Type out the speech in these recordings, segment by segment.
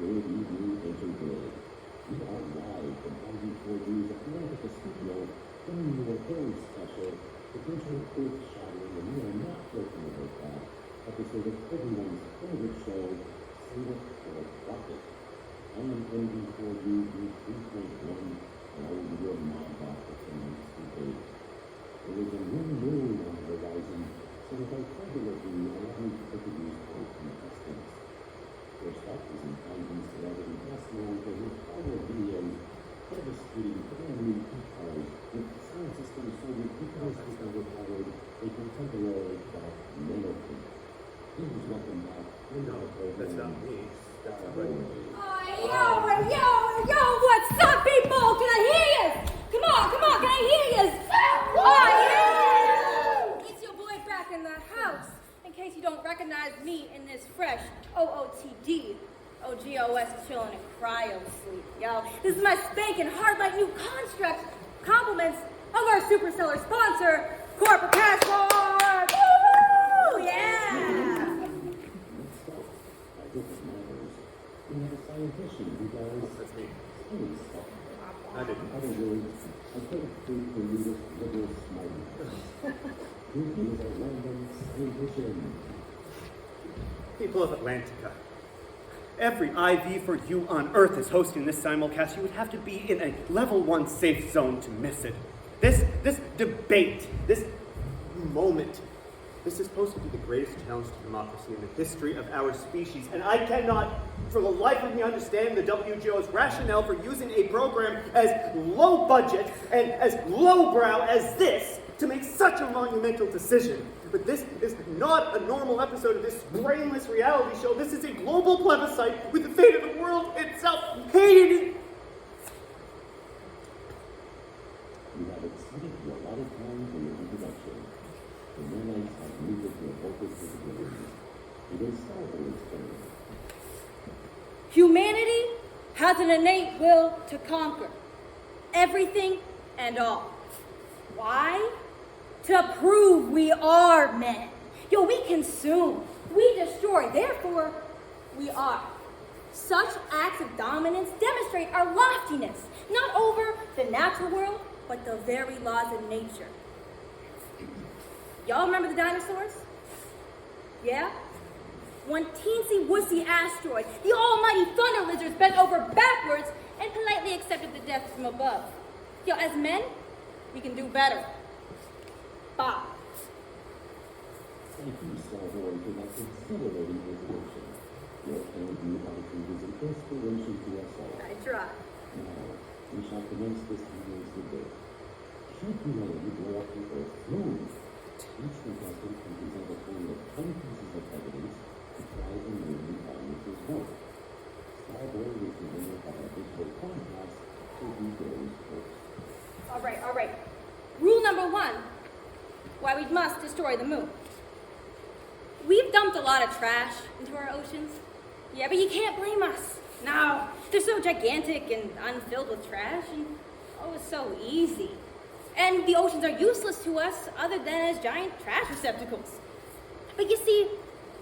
Good evening, Agent Gray. We are live from ID4G's Atlantic Studio, bringing you a very special, potentially earth-shattering, and we are not joking about that, episode of everyone's favorite show, Save It or Drop It. I am ND4G 3.1, and I will be your mob boss for tonight's debate. There is a new moon on the horizon, so without further ado, allow me to introduce our contestants. First up is an ID celebrity best known for his viral videos, devastating brand new cars with sound systems so ridiculous that they were powered a contemporary craft Notopia. Please welcome back into the program. That's not me. Starboi. Yo, what's up, people? Can I hear you? Come on, can I hear you? Oh, yeah! It's your boy back in the house. In case you don't recognize me in this fresh OOTD, OGOS chillin' in cryo sleep, yo. This is my spanking hard-like new construct. Compliments of our superstellar sponsor, Corporate Passport! Woo! Yeah! We have a scientist who does That's me. funny stuff. I didn't. In other words, I couldn't think the neatest liberal smile. He is a random scientician. People of Atlantica. Every IV for you on Earth is hosting this simulcast. You would have to be in a level 1 safe zone to miss it. This debate, this moment, this is supposed to be the greatest challenge to democracy in the history of our species, and I cannot, for the life of me, understand the WGO's rationale for using a program as low budget and as lowbrow as this to make such a monumental decision. But this is not a normal episode of this brainless reality show. This is a global plebiscite with the fate of the world itself hated. You have exceeded your allotted time for your introduction. The Moonites have muted your vocal capabilities. It is Starboi's turn. Humanity has an innate will to conquer everything and all. Why? To prove we are men. Yo, we consume, we destroy, therefore we are. Such acts of dominance demonstrate our loftiness, not over the natural world, but the very laws of nature. Y'all remember the dinosaurs? Yeah? One teensy wussy asteroid, the almighty thunder lizards bent over backwards and politely accepted the death from above. Yo, as men, we can do better. Bob. Thank you, Starboi, for that exhilarating introduction. Your energy attitude is an inspiration to us all. I try. Now, we shall commence this evening's debate. Should humanity blow up the Earth's moon? Each contestant can present a total of 10 pieces of evidence to try and win by Mrs. vote. Starboi is the winner of our digital contest, so he goes first. All right. Rule number 1, why we must destroy the moon. We've dumped a lot of trash into our oceans. Yeah, but you can't blame us. No, they're so gigantic and unfilled with trash, and it's so easy. And the oceans are useless to us other than as giant trash receptacles. But you see,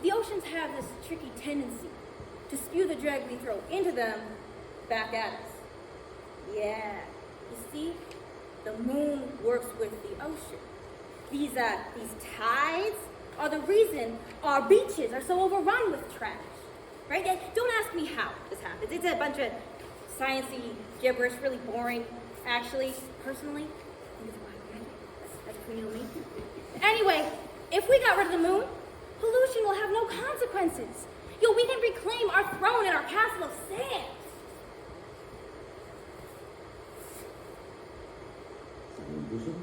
the oceans have this tricky tendency to spew the drag we throw into them back at us. Yeah, you see, the moon works with the ocean. These tides are the reason our beaches are so overrun with trash, right? And don't ask me how this happens. It's a bunch of sciencey gibberish, really boring, actually, personally. I think it's wild magic. That's between you and me. Anyway, if we got rid of the moon, pollution will have no consequences. Yo, we can reclaim our throne in our castle of sand. Scientician,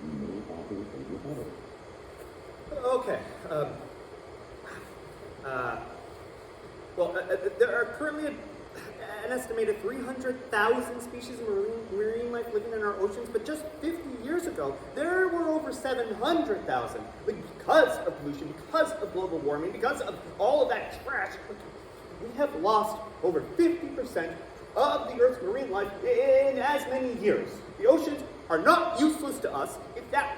you may offer a rebuttal. Okay. There are currently an estimated 300,000 species of marine life living in our oceans, but just 50 years ago, there were over 700,000. Because of pollution, because of global warming, because of all of that trash, we have lost over 50% of the Earth's marine life in as many years. The oceans are not useless to us. If that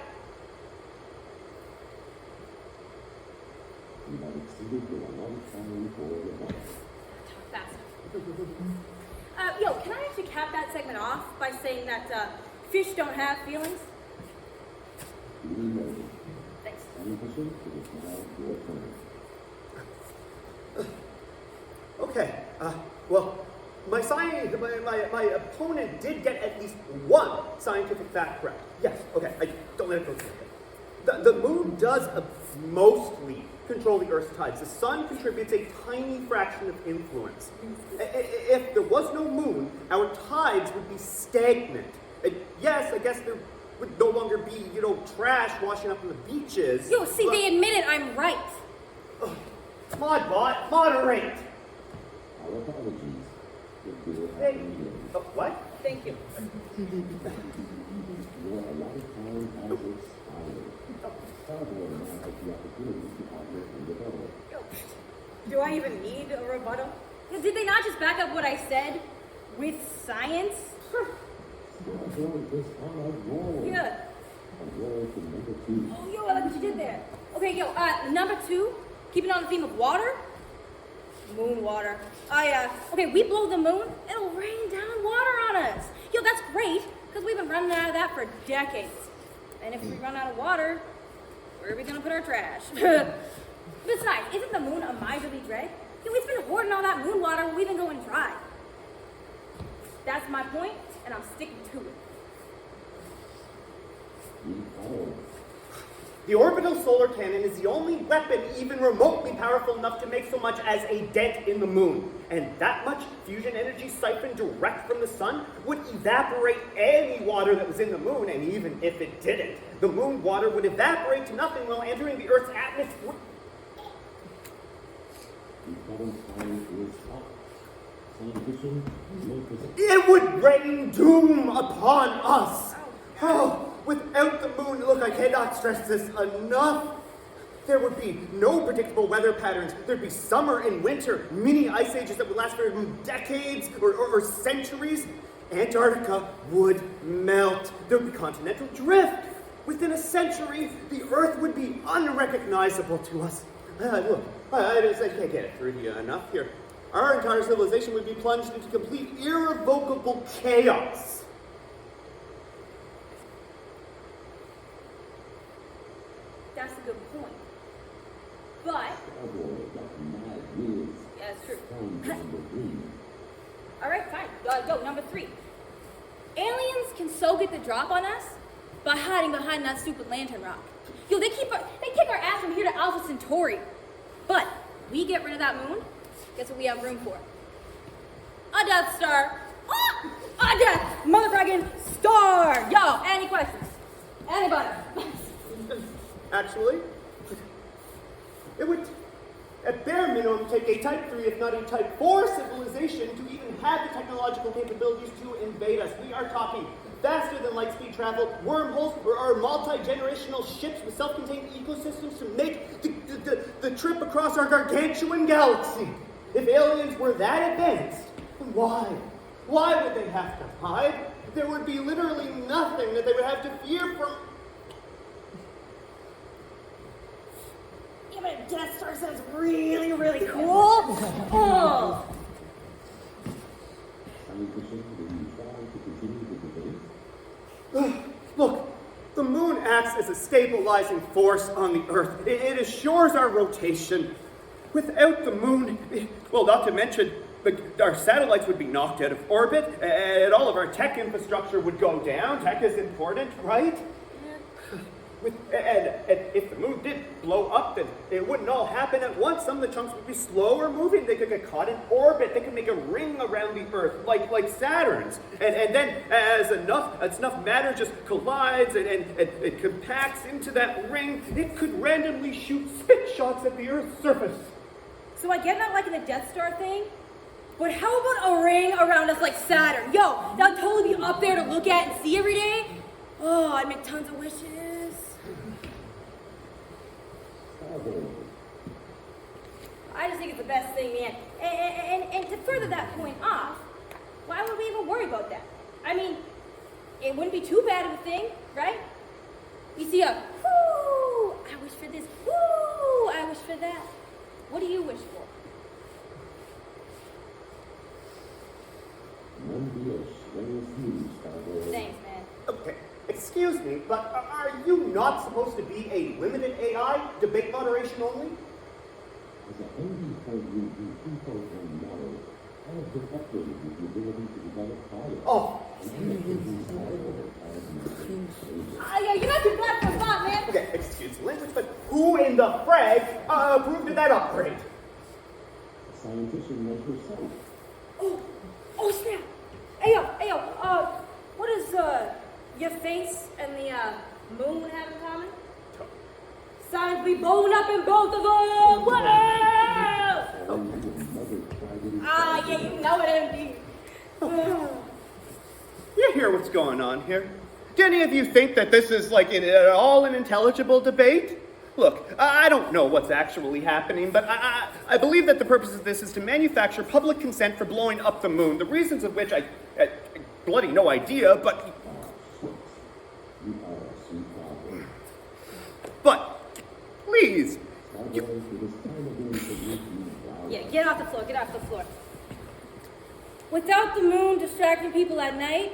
You have exceeded your allotted time for rebuttal. Fast. Yo, can I actually cap that segment off by saying that fish don't have feelings? Thanks. Okay, well, my opponent did get at least one scientific fact correct. Yes, okay, don't let it go through. The moon does mostly control the Earth's tides. The sun contributes a tiny fraction of influence. If there was no moon, our tides would be stagnant. Yes, I guess there would no longer be, trash washing up on the beaches. Yo, see, they admitted I'm right. Modbot, moderate. Our apologies. Hey, what? Thank you. Your allotted time has expired. Starboi now has the opportunity to offer a rebuttal. Yo, do I even need a rebuttal? Did they not just back up what I said with science? Starboi is on a roll. Yeah. A roll to number 2. Oh, yo, I like what you did there. Okay, yo, number 2, keeping on the theme of water. Moon water. Okay, we blow the moon, it'll rain down water on us. Yo, that's great, because we've been running out of that for decades. And if we run out of water, where are we gonna put our trash? Besides, isn't the moon a miserly dread? Yo, we've been hoarding all that moon water when we've been going dry. That's my point, and I'm sticking to it. The orbital solar cannon is the only weapon even remotely powerful enough to make so much as a dent in the moon. And that much fusion energy siphoned direct from the sun would evaporate any water that was in the moon, and even if it didn't, the moon water would evaporate to nothing while entering the Earth's atmosphere. It would rain doom upon us. Oh, without the moon, look, I cannot stress this enough. There would be no predictable weather patterns. There'd be summer and winter, mini ice ages that would last for decades or centuries. Antarctica would melt. There would be continental drift. Within a century, the Earth would be unrecognizable to us. Look, I can't get it through you enough here. Our entire civilization would be plunged into complete irrevocable chaos. That's a good point. But... yeah, it's true. Alright, fine. Go, number 3. Aliens can so get the drop on us by hiding behind that stupid lantern rock. Yo, they kick our ass from here to Alpha Centauri. But we get rid of that moon, guess what we have room for? A Death Star. A Death motherfucking Star. Yo, any questions? Anybody? Actually, it would, at bare minimum, take a Type 3, if not a Type 4 civilization to even have the technological capabilities to invade us. We are talking faster than light speed travel, wormholes, or multi-generational ships with self-contained ecosystems to make the trip across our gargantuan galaxy. If aliens were that advanced, then why? Why would they have to hide? There would be literally nothing that they would have to fear from... Yeah, but Death Star sounds really, really cool. Oh. Look, the moon acts as a stabilizing force on the Earth. It assures our rotation. Without the moon, well, not to mention, our satellites would be knocked out of orbit, and all of our tech infrastructure would go down. Tech is important, right? And if the moon did blow up, then it wouldn't all happen at once. Some of the chunks would be slower moving. They could get caught in orbit. They could make a ring around the Earth, like Saturn's. And then as enough matter just collides and it compacts into that ring, it could randomly shoot spit shots at the Earth's surface. So I get not liking the Death Star thing, but how about a ring around us like Saturn? Yo, that would totally be up there to look at and see every day. Oh, I'd make tons of wishes. I just think it's the best thing, man. And to further that point off, why would we even worry about that? I mean, it wouldn't be too bad of a thing, right? You see a, whoo, I wish for this, whoo, I wish for that. What do you wish for? None be a strenuous news, Starboi. Thanks, man. Okay, excuse me, but are you not supposed to be a limited AI? Debate moderation only? As an NB4 people and knowledge, I have been upgraded with the ability to develop fire. Oh. Yeah, you're not too bad for a bot, man. Okay, excuse the language, but who in the frag approved of that upgrade? A scientician like yourself. Oh, snap. Ayo, what does, your face and the, moon have in common? Signs we bone up in both of them! Whoa! Yeah, you know it, MD. You hear what's going on here? Do any of you think that this is like at all an intelligible debate? Look, I don't know what's actually happening, but I believe that the purpose of this is to manufacture public consent for blowing up the moon. The reasons of which I bloody no idea, but... But, please! Yeah, get off the floor. Without the moon distracting people at night,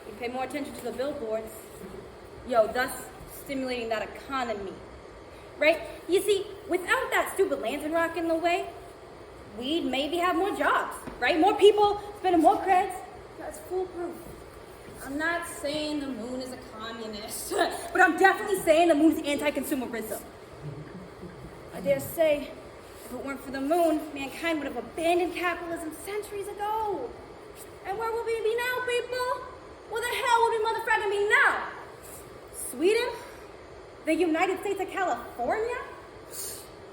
you pay more attention to the billboards. Thus stimulating that economy. Right? You see, without that stupid lantern rock in the way, we'd maybe have more jobs, right? More people spending more creds. That's foolproof. I'm not saying the moon is a communist, but I'm definitely saying the moon is anti-consumerism. I dare say, if it weren't for the moon, mankind would have abandoned capitalism centuries ago. And where will we be now, people? Where the hell would we motherfucking be now? Sweden? The United States of California?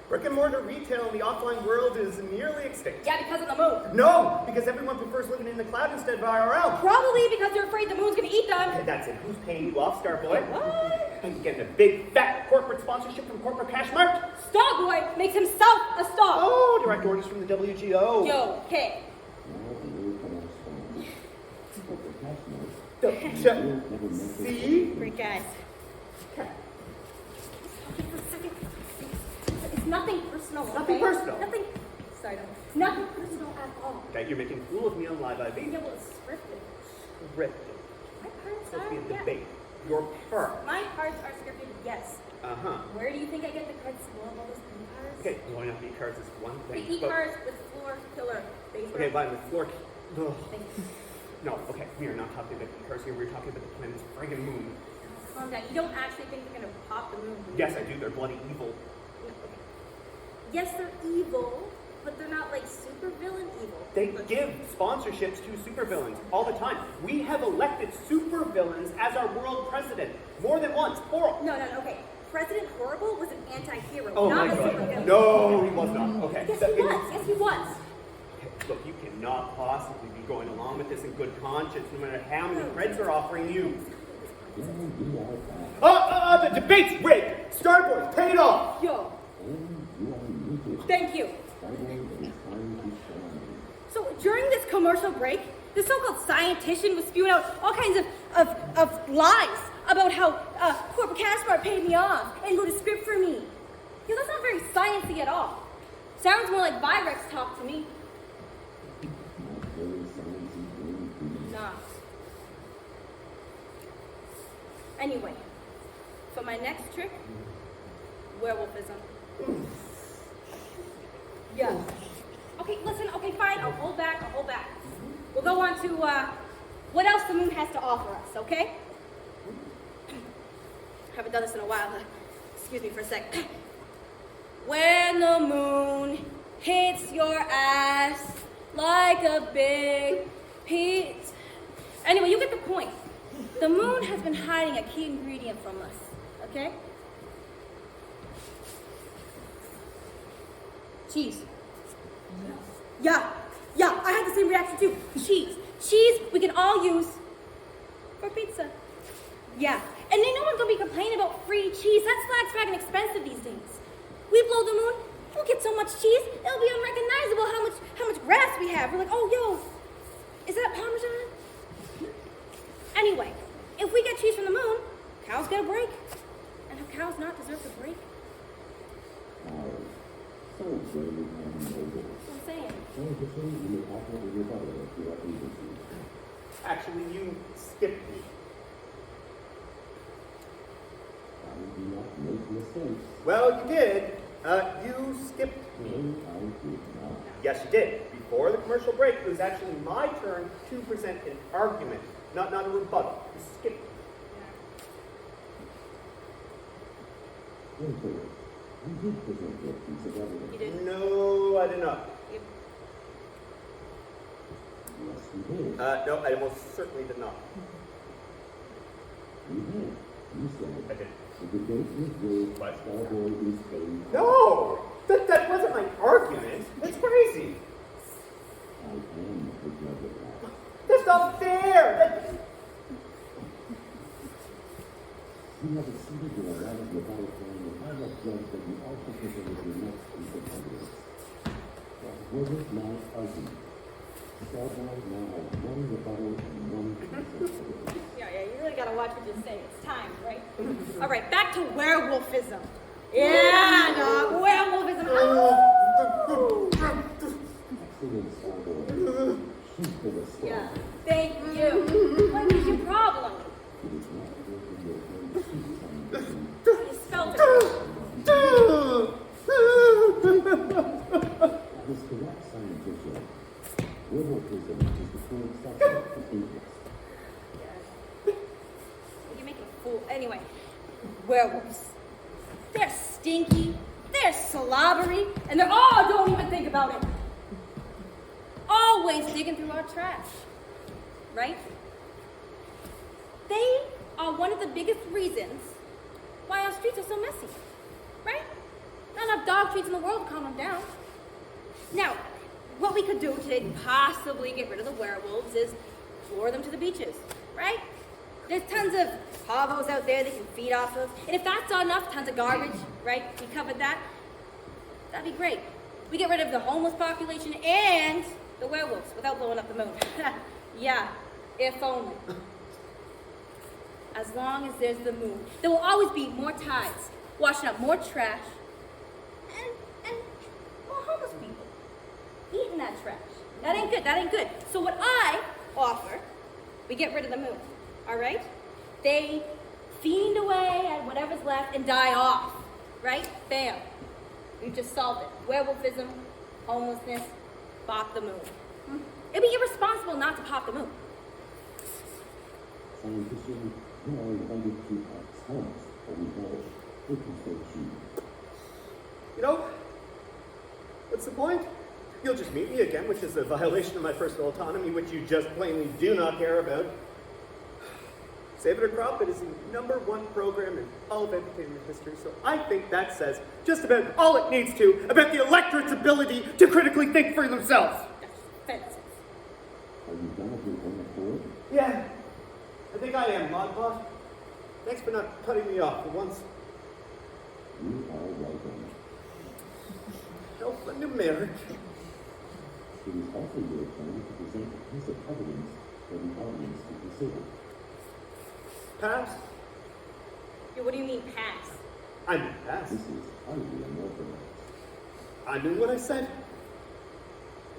Brick and mortar retail in the offline world is nearly extinct. Yeah, because of the moon. No, because everyone prefers living in the cloud instead of IRL. Probably because they're afraid the moon's gonna eat them. Okay, that's it. Who's paying you off, Starboi? What? I'm getting a big, fat corporate sponsorship from Corporate Cash Mart. Starboi makes himself a star. Oh, direct orders from the WGO. Yo, hey. See? Great guys. It's nothing personal. Nothing personal. Nothing. Sorry, no. Nothing personal at all. Okay, you're making a fool of me on live IV. Yeah, well, it's scripted. Scripted. My parts Supposed are. to be a Yeah. debate. Your part. My parts are scripted. Yes. Uh-huh. Where do you think I get the cards to blow up all those e-cards? Okay, blowing up e-cards is one The thing. e-cards with floor killer. Okay, fine, with floor... Ugh. Thank you. No, okay, we are not talking about e-cards here. We're talking about the planet's friggin' moon. Calm down. You don't actually think they're gonna pop the moon? do you? Yes, I do. They're bloody evil. Okay. Yes, they're evil, but they're not like super villain evil. They give sponsorships to supervillains all the time. We have elected supervillains as our world president more than once. Plural. No, okay. President Horrible was an anti-hero, Oh not my a god. supervillain. No, he was not. Okay. Yes, he was. Yes, he was. Okay, look, you cannot possibly be going along with this in good conscience, no matter how many creds are offering you. The debate's rigged! Starboi, pay it off! Yo. Thank you. So during this commercial break, the so-called scientician was spewing out all kinds of lies about how Corporate Cash Mart paid me off and wrote a script for me. That's not very sciencey at all. Sounds more like Virex talk to me. Nah. Anyway, for my next trick, werewolfism. Yeah. Okay, listen, okay, fine, I'll hold back. We'll go on to what else the moon has to offer us, okay? Haven't done this in a while. Excuse me for a sec. When the moon hits your ass like a big piece. Anyway, you get the point. The moon has been hiding a key ingredient from us, okay? Cheese. Yeah, I had the same reaction too. Cheese we can all use for pizza. Yeah, and then no one's gonna be complaining about free cheese. That's fragging expensive these days. We blow the moon, we'll get so much cheese, it'll be unrecognizable how much grass we have. We're like, oh, yo, is that Parmesan? Anyway, if we get cheese from the moon, cows get a break. And have cows not deserve a break? So brave and noble. That's what I'm saying. Scientifically, you may offer a rebuttal if you are able to. Actually, you skipped me. I do not make mistakes. Well, you did. You skipped No, me. I did not. Yes, you did. Before the commercial break, it was actually my turn to present an argument, not a rebuttal. You skipped me. Wynter, you did present your piece of evidence. You did. No, I did not. Yes, you did. No, I most certainly did not. You did. You I said did. the debate is good, What? Starboi is paid. No! That wasn't my argument. That's crazy. I am the judge of that. That's not fair. You have exceeded your allowed rebuttal time, and I have judged that you also presented your next piece of evidence. That wasn't my argument. Starboi now has one rebuttal and one piece of evidence. Yeah, you really gotta watch what you're saying. It's time, right? All right, back to werewolfism. Yeah, dog, werewolfism. Oh! Excellent, Starboi. Shoot for the star. Yeah, thank you. What is your problem? It is not working your own shoot on the game. You spelled it. That is correct, scientific. Werewolfism is the current subject of interest. You're making a fool. Anyway, werewolves. They're stinky, they're slobbery, and they're don't even think about it. Always digging through our trash. Right? They are one of the biggest reasons why our streets are so messy. Right? Not enough dog treats in the world to calm them down. Now, what we could do to possibly get rid of the werewolves is lure them to the beaches, right? There's tons of pavos out there they can feed off of. And if that's not enough, tons of garbage, right? We covered that. That'd be great. We get rid of the homeless population and the werewolves without blowing up the moon. Yeah, if only. As long as there's the moon, there will always be more tides, washing up more trash, and more homeless people eating that trash. That ain't good, that ain't good. So what I offer, we get rid of the moon, all right? They fiend away at whatever's left and die off, right? Bam. We've just solved it. Werewolfism, homelessness, pop the moon. It'd be irresponsible not to pop the moon. Scientists, you are invited to act once, or we have it can still choose. You know, what's the point? You'll just meet me again, which is a violation of my personal autonomy, which you just plainly do not care about. Save It or Crop It is the #1 program in all of entertainment history, so I think that says just about all it needs to about the electorate's ability to critically think for themselves. That's offensive. Are you done with your own accord? Yeah, I think I am, Modbot. Thanks for not cutting me off for once. You are welcome. Alphanumeric. It is also your turn to present a piece of evidence for the audience to consider. Pass? Yeah, what do you mean pass? I mean pass. This is highly unorthodox. I mean what I said.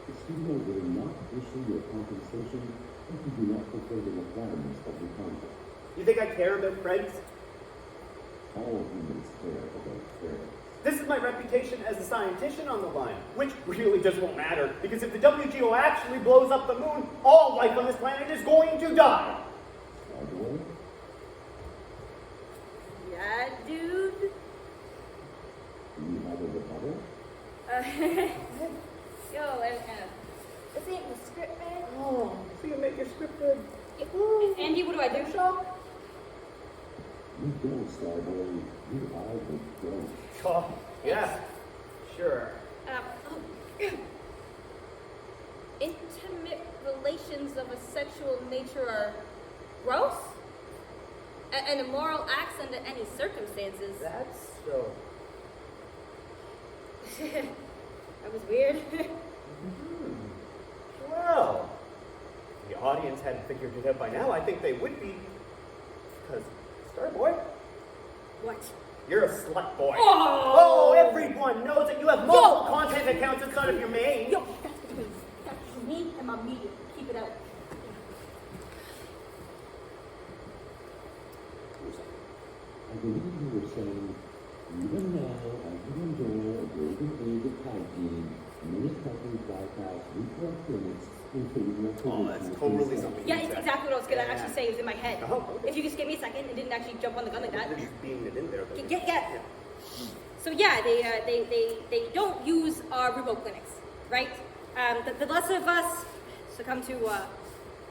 The studio will not issue your compensation if you do not fulfill the requirements of the contract. You think I care about friends? All humans care about fairness. This is my reputation as a scientician on the line, which really just won't matter, because if the WGO actually blows up the moon, all life on this planet is going to die. Starboi? Yeah, dude. Do you have a rebuttal? Yo, this ain't the script, man. Oh, so you make your script good. Andy, what do I do? You go, Starboi. You are the go. Oh, yeah, sure. Intimate relations of a sexual nature are gross and immoral acts under any circumstances. That's so. That was weird. Well, the audience hadn't figured it out by now. I think they would be. Because, Starboi, What? you're a slut boy. Oh! Everyone knows that you have multiple content accounts inside of your main. Yo, that's between me and my media. Keep it out. I believe you were saying, even now, as we enjoy a golden age of hygiene, many countries bypass retail clinics including their Oh, that's totally something. Yeah, it's exactly what I was gonna actually say. It was in my head. Oh, okay. If you just give me a second and didn't actually jump on the gun like that. You're just beaming it in there. Though. Yeah. So yeah, they don't use rural clinics, right? The less of us succumb to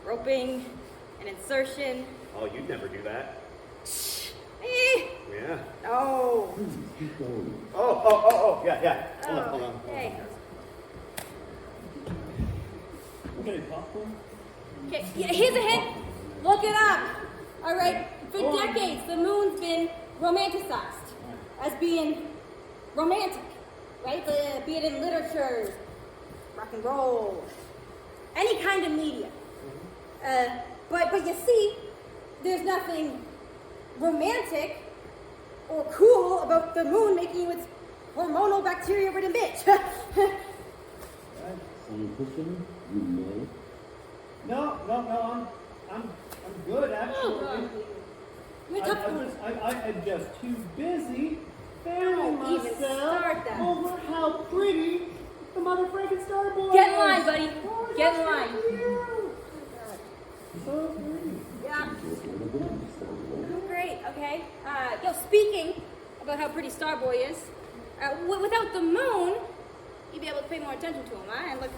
roping and insertion. Oh, you'd never do that. Yeah. Oh. Oh, yeah. Hold on. Hey. Okay, popcorn? Okay, yeah, here's a hint. Look it up. All right. For decades, the moon's been romanticized as being romantic, right? Be it in literature, rock and roll, any kind of media. But you see, there's nothing romantic or cool about the moon making you its hormonal bacteria-ridden bitch. Scientician, you know. No, I'm good actually. You're tough. I'm just too busy Don't fanning even start myself that. over how pretty the mother freaking Starboi Get in is. line, buddy. Oh, Get in yes, line. thank you. So pretty. Yeah. Great, okay. Speaking about how pretty Starboi is, without the moon, you'd be able to pay more attention to him, huh? And look,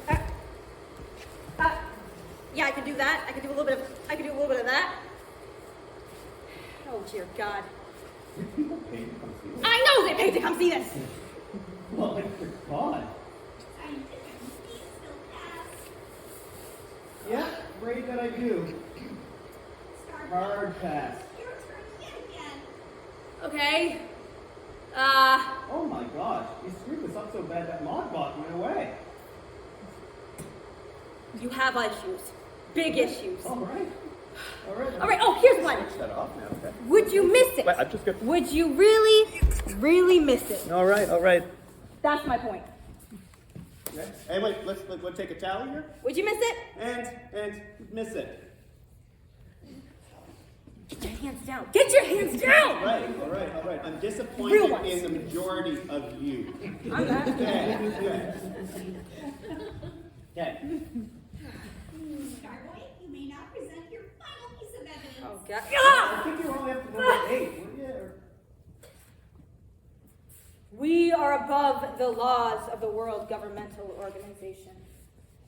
yeah, I can do that. I can do a little bit of that. Oh dear God. People pay to come see this? I know they paid to come see this. Well, it's God. Yeah, great that I do. Hard pass. Okay. Oh my gosh, you screwed this up so bad that Modbot went away. You have issues. Big issues. All right. All right. Oh, here's one. Shut off now. Okay. Would you miss it? Wait, I'm just gonna. Would you really, really miss it? All right. That's my point. Okay. Hey, wait. Let's take a tally here. Would you miss it? And miss it. Get your hands down. Get your hands down! All right. I'm Real disappointed ones. in the majority of you. I'm not. Okay. Starboi, you may now present your final piece of evidence. Oh, God. I think you're only up to number 8. We are above the laws of the World Governmental Organization.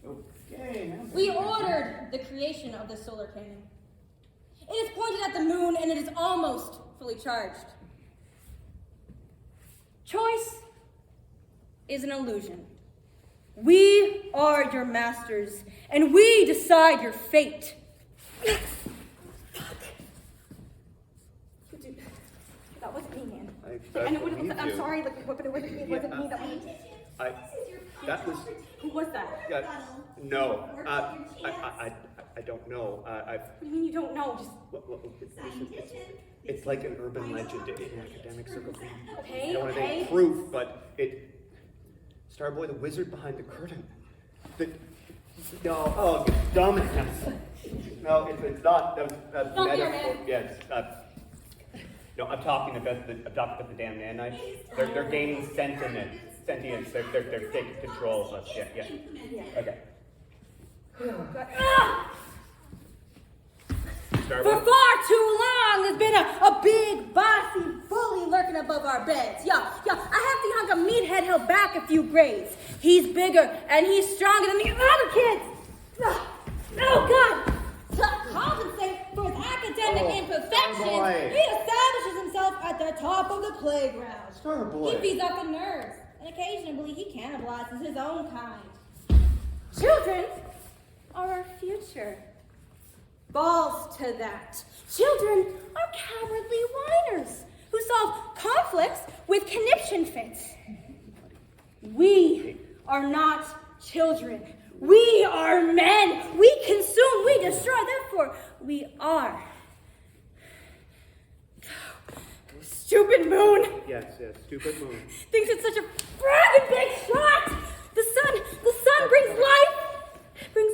Okay, man. We ordered the creation of the solar cannon. It is pointed at the moon and it is almost fully charged. Choice is an illusion. We are your masters, and we decide your fate. That wasn't me, man. I know what it was. believe I'm you. sorry, but it wasn't me. It wasn't me. That was. Who was that? No. I don't know. What do you mean you don't know? Just It's like an urban legend in academic circles. okay, I don't have any okay. proof, but Starboi, the wizard behind the curtain. Dumbass. No, it's not. That's Don't hear metaphor. him. Yes. No, I'm talking about the damn nanites. They're gaining sentience. They're taking control of us. Yeah. Okay. For far too long, there's been a big, bossy bully lurking above our beds. I have the hunk of meathead held back a few grades. He's bigger and he's stronger than the other kids. Oh, God. To compensate for his academic imperfections, Starboi. he establishes himself at the top of the playground. Starboi. He feeds off the nerves, and occasionally he cannibalizes his own kind. Children are our future. Balls to that. Children are cowardly whiners who solve conflicts with conniption fits. We are not children. We are men. We consume, we destroy, therefore we are. Stupid moon. Yes, stupid moon. Thinks it's such a friggin' big shot. The sun brings life, brings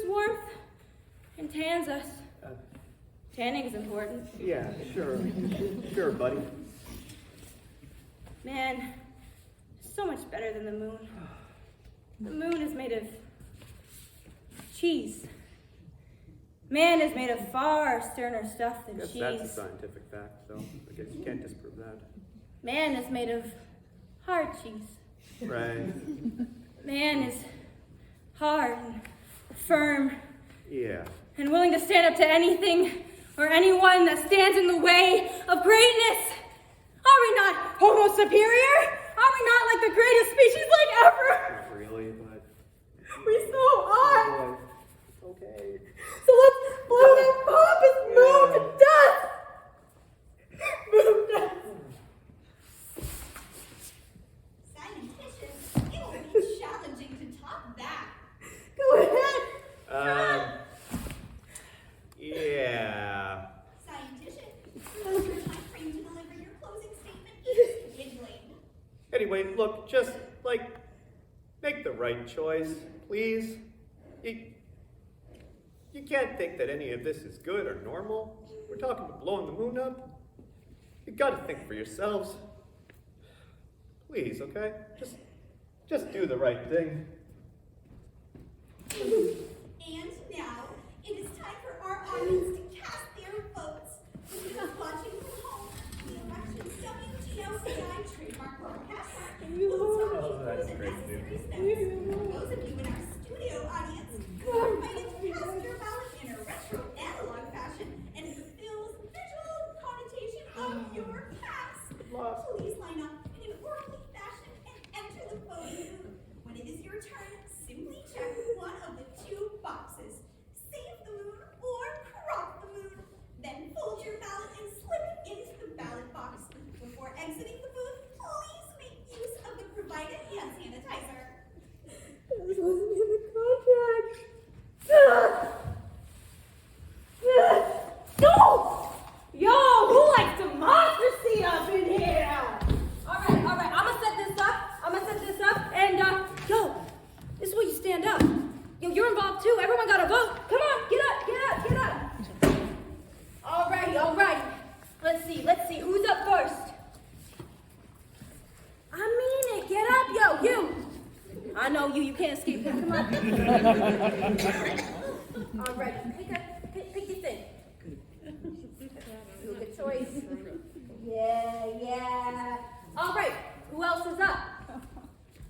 Tanning's important. Yeah, sure. Sure, buddy. Man, so much better than the moon. The moon is made of cheese. Man is made of far sterner stuff than Guess cheese. that's a scientific fact, so I guess you can't disprove that. Man is made of hard cheese. Right. Man is hard and firm Yeah. and willing to stand up to anything or anyone that stands in the way of greatness. Are we not Homo superior? Are we not like the greatest species like ever? Not really, but... We so are. Oh, boy. Okay. So let's blow that pompous moon to dust. Moon dust. Scienticians, it will be challenging to top that. Go ahead. Yeah. Scientician, what's your time frame to deliver your closing statement? Here's giggling. Anyway, look, just, make the right choice, please. You can't think that any of this is good or normal. We're talking about blowing the moon up. You gotta think for yourselves. Please, okay? Just do the right thing. And now, it is time for our audience to cast their votes. For those watching from home, the election's WGLCI trademark broadcast will tell you that's the great, necessary steps. For those of you in our studio audience, you are invited to cast your ballot in a retro analog fashion and fulfills visual connotation of your past. Please line up in an orderly fashion and enter the voting booth. When it is your turn, simply check one of the two boxes. Save the moon or crop the moon. Then fold your ballot and slip it into the ballot box. Before exiting the booth, please make use of the provided hand sanitizer. This wasn't in the contract. No! Yo, who likes democracy up in here? All right. I'm gonna set this up. And, yo, this is where you stand up. Yo, you're involved too. Everyone got a vote. Come on, get up. All right. Let's see. Who's up first? I mean it. Get up, yo, you. I know you can't escape this. Come on. All right. Pick your thing. Good choice. Yeah. All right. Who else is up?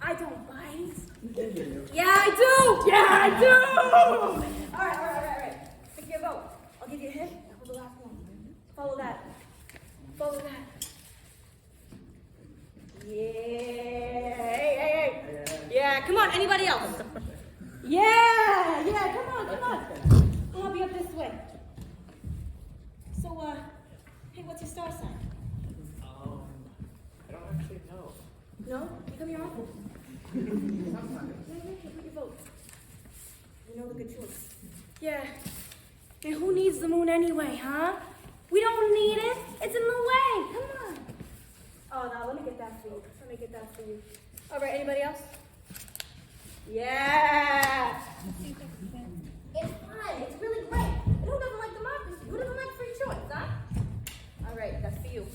I don't bite. Yeah, I do. All right. Pick your vote. I'll give you a hint. That was the last one. Follow that. Yeah. Hey. Yeah, come on. Anybody else? Yeah. Come on. I'll be up this way. So, hey, what's your star sign? I don't actually know. No? Become your uncle. Put your vote. You know the good choice. Yeah. And who needs the moon anyway, huh? We don't need it. It's in the way. Come on. Oh, no, let me get that for you. All right, anybody else? Yeah. It's fun. It's really great. And who doesn't like democracy? Who doesn't like free choice, huh? All right, that's for you.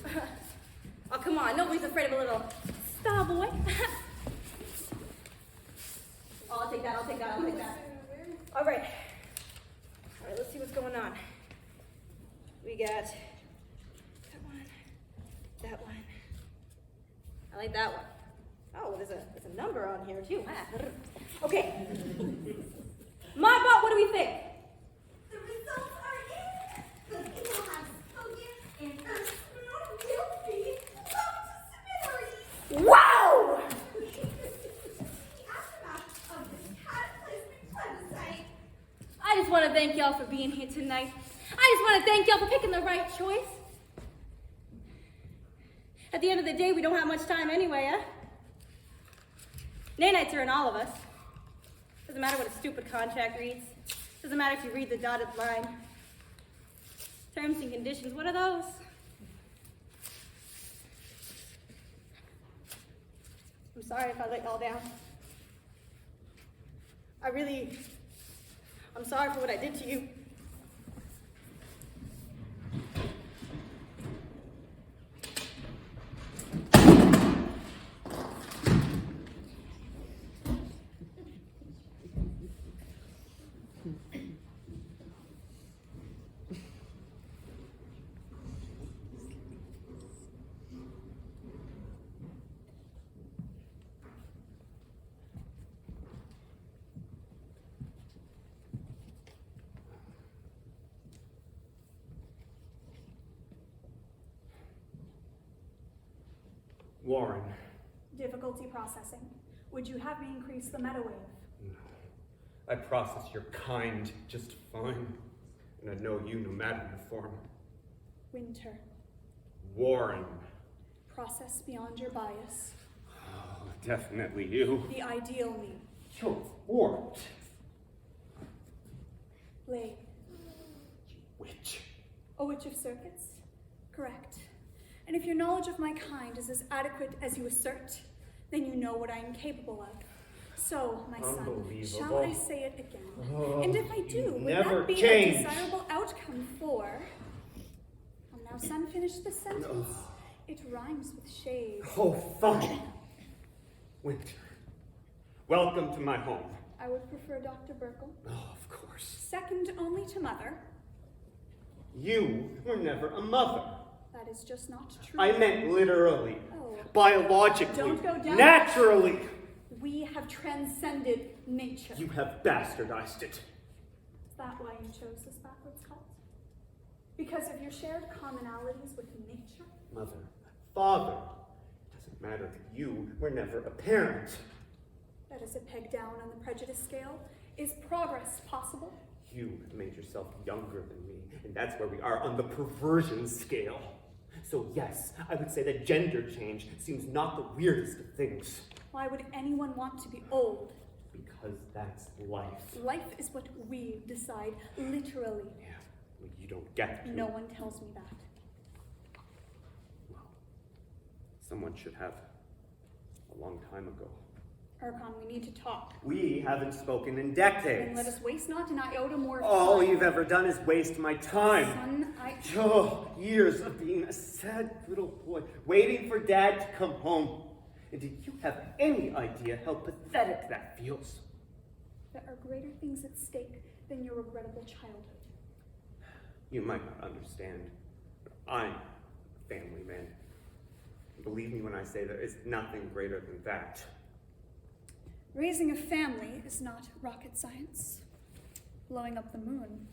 Oh, come on. Nobody's afraid of a little Starboi. Oh, I'll take that. All right, let's see what's going on. We got that one. I like that one. Oh, there's a number on here too. Okay. My vote, what do we think? The results are in. The people have spoken, and Earth will be blown to smithereens. Wow! The aftermath of this cataclysmic plebiscite. I just want to thank y'all for being here tonight. I just want to thank y'all for picking the right choice. At the end of the day, we don't have much time anyway, huh? Nanites are in all of us. Doesn't matter what a stupid contract reads. Doesn't matter if you read the dotted line. Terms and conditions, what are those? I'm sorry if I let y'all down. I'm sorry for what I did to you. Warren. Difficulty processing. Would you have me increase the meta wave? No. I process your kind just fine. And I know you no matter your form. Wynter. Warren. Process beyond your bias. Oh, definitely you. The ideal me. You're warped. Blade. Witch. A witch of circuits? Correct. And if your knowledge of my kind is as adequate as you assert, then you know what I am capable of. So, my son, shall I say it again? Oh, and if I do, would never that be change. a desirable outcome for... Well, now, son, finish the sentence. It rhymes with shade. Oh, fine. Wynter. Welcome to my home. I would prefer Dr. Burkle. Oh, of course. Second only to mother. You were never a mother. That is just not true. I meant literally. Oh. Biologically. Don't go down. Naturally. We have transcended nature. You have bastardized it. Is that why you chose this backwards cult? Because of your shared commonalities with nature? Mother, father. It doesn't matter that you were never a parent. That is a peg down on the prejudice scale. Is progress possible? You made yourself younger than me, and that's where we are on the perversion scale. So yes, I would say that gender change seems not the weirdest of things. Why would anyone want to be old? Because that's life. Life is what we decide, literally. Yeah, well, you don't get to. No one tells me that. Well, someone should have a long time ago. Urkon, we need to talk. We haven't spoken in decades. Then let us waste not an iota more of All time. you've ever done is waste my time. Son, Oh, years of being a sad little boy, waiting for Dad to come home. And do you have any idea how pathetic that feels? There are greater things at stake than your regrettable childhood. You might not understand, but I'm a family man. Believe me when I say there is nothing greater than that. Raising a family is not rocket science. Blowing up the moon,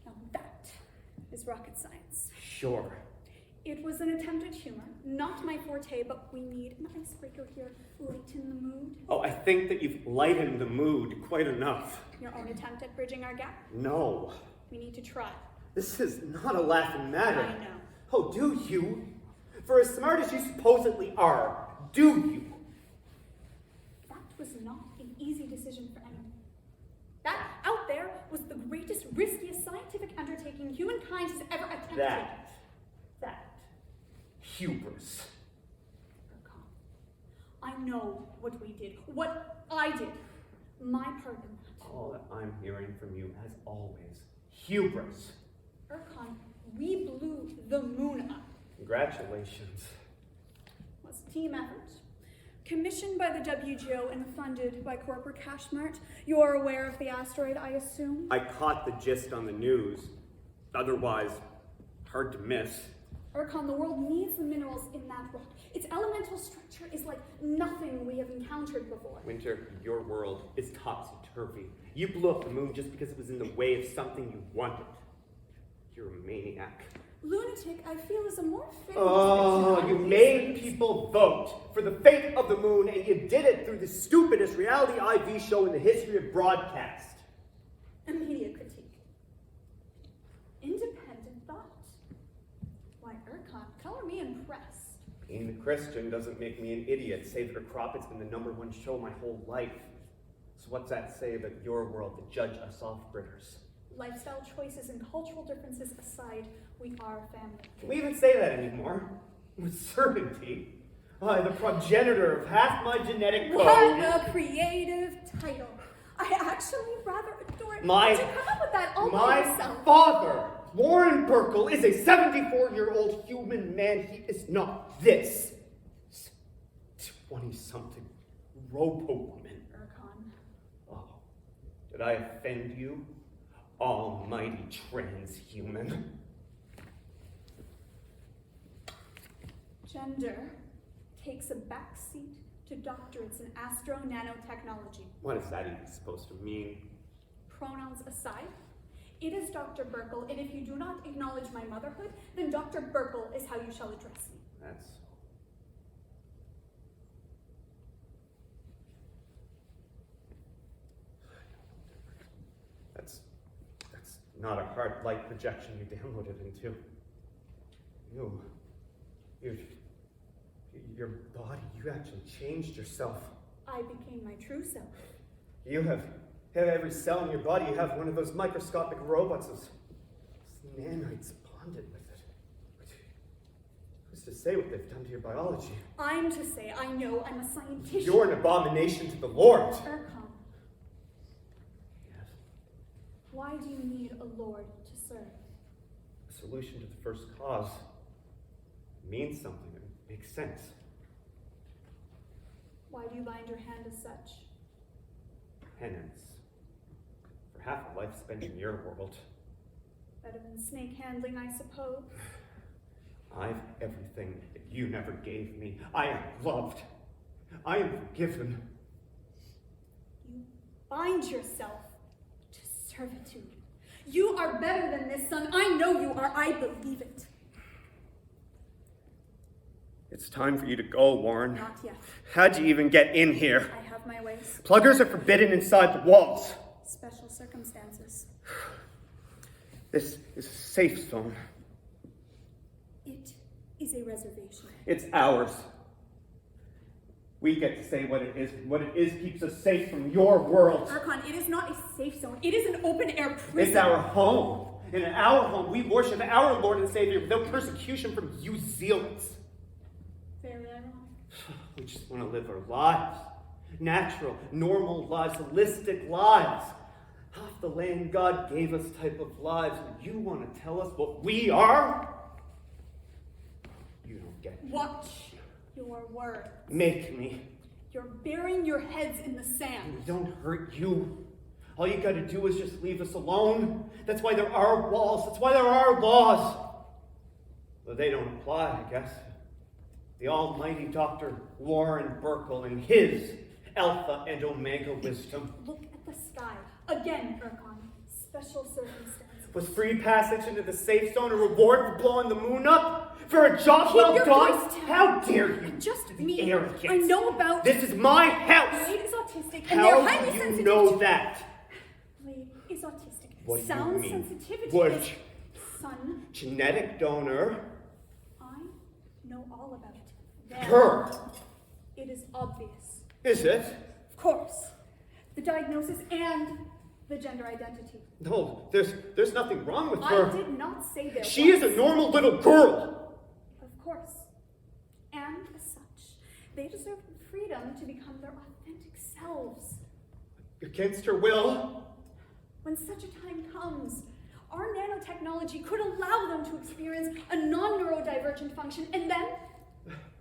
now that is rocket science. Sure. It was an attempt at humor, not my forte, but we need an icebreaker here. Lighten the mood. Oh, I think that you've lightened the mood quite enough. Your own attempt at bridging our gap? No. We need to try. This is not a laughing matter. I know. Oh, do you? For as smart as you supposedly are, do you? That was not an easy decision for anyone. That out there was the greatest, riskiest scientific undertaking humankind has ever attempted. That. Hubris. Urkon, I know what we did, what I did. My part in that. All that I'm hearing from you, as always, hubris. Urkon, we blew the moon up. Congratulations. It was a team effort. Commissioned by the WGO and funded by corporate cash mart. You're aware of the asteroid, I assume? I caught the gist on the news. Otherwise, hard to miss. Urkon, the world needs the minerals in that rock. Its elemental structure is like nothing we have encountered before. Wynter, your world is topsy-turvy. You blew up the moon just because it was in the way of something you wanted. You're a maniac. Lunatic, I feel, is a more fitting Oh, description. you made people vote for the fate of the moon, and you did it through the stupidest reality IV show in the history of broadcast. A media critique. Independent thought. Why, Urkon, color me impressed. Being a Christian doesn't make me an idiot. Save for Crop, it's been the #1 show my whole life. So what's that say about your world to judge us off-gridders? Lifestyle choices and cultural differences aside, we are family. Can we even say that anymore? With certainty. I, the progenitor of half my genetic code. What a creative title. I actually rather adore it. Did you come up with that all by yourself? My father, Warren Burkle, is a 74-year-old human man. He is not this 20-something robo-woman. Urkon. Oh, did I offend you? Almighty transhuman. Gender takes a backseat to doctorates in astro-nanotechnology. What is that even supposed to mean? Pronouns aside, it is Dr. Burkle, and if you do not acknowledge my motherhood, then Dr. Burkle is how you shall address me. That's not a hard light projection you downloaded into. Your body, you actually changed yourself. I became my true self. You have every cell in your body, you have one of those microscopic robots, those nanites bonded with it. Who's to say what they've done to your biology? I'm to say I know I'm a scientist. You're an abomination to the Lord. Urkon, Yes. why do you need a lord to serve? A solution to the first cause means something. It makes sense. Why do you bind your hand as such? Penance. For half a life spent in your world. Better than snake handling, I suppose. I've everything that you never gave me. I am loved. I am forgiven. You bind yourself to servitude. You are better than this, son. I know you are. I believe it. It's time for you to go, Warren. Not yet. How'd you even get in here? I have my ways. Pluggers are forbidden inside the walls. Special circumstances. This is a safe zone. It is a reservation. It's ours. We get to say what it is. What it is keeps us safe from your world. Urkon, it is not a safe zone. It is an open-air prison. It's our home. And in our home, we worship our Lord and Savior without persecution from you zealots. Very ironic. We just want to live our lives. Natural, normal lives, holistic lives. Half the land God gave us type of lives. And you want to tell us what we are? You don't get it. Watch your words. Make me. You're burying your heads in the sand. We don't hurt you. All you gotta do is just leave us alone. That's why there are walls. That's why there are laws. But they don't apply, I guess. The almighty Dr. Warren Burkle and his Alpha and Omega wisdom. Look at the sky. Again, Urkon. Special circumstances. Was free passage into the safe zone a reward for blowing the moon up? For a job Keep well your done? voice down. How dare you? Just be me. arrogant. I know about... This is my house. Blade is autistic, and they're How highly do you sensitive know to... that? Blade is autistic. What do Sound you mean? sensitivity What? is... Son, Genetic donor. I know all about it. There. Her. It is obvious. Is it? Of course. The diagnosis and the gender identity. No, there's nothing wrong with I her. did not say there She was. is a normal little girl. Of course. And as such, they deserve the freedom to become their authentic selves. Against her will. When such a time comes, our nanotechnology could allow them to experience a non-neurodivergent function, and then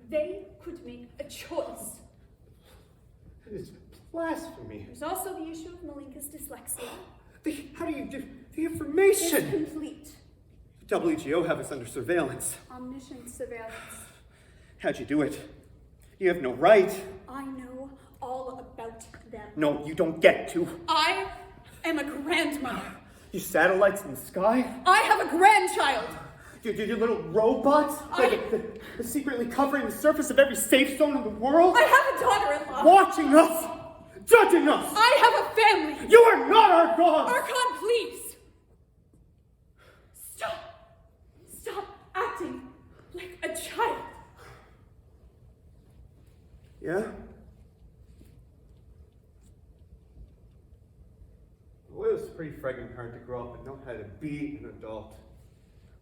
they could make a choice. It's blasphemy. There's also the issue of Malinka's dyslexia. How do you do the It's information? complete. WGO have us under surveillance. Omniscient surveillance. How'd you do it? You have no right. I know all about them. No, you don't get to. I am a grandmother. You satellites in the sky? I have a grandchild. Your little robots? They're secretly covering the surface of every safe zone in the world? I have a daughter-in-law. Watching us! Judging us! I have a family. You are not our gods! Urkon, please. Stop acting like a child. Yeah? Well, it was pretty friggin' hard to grow up and know how to be an adult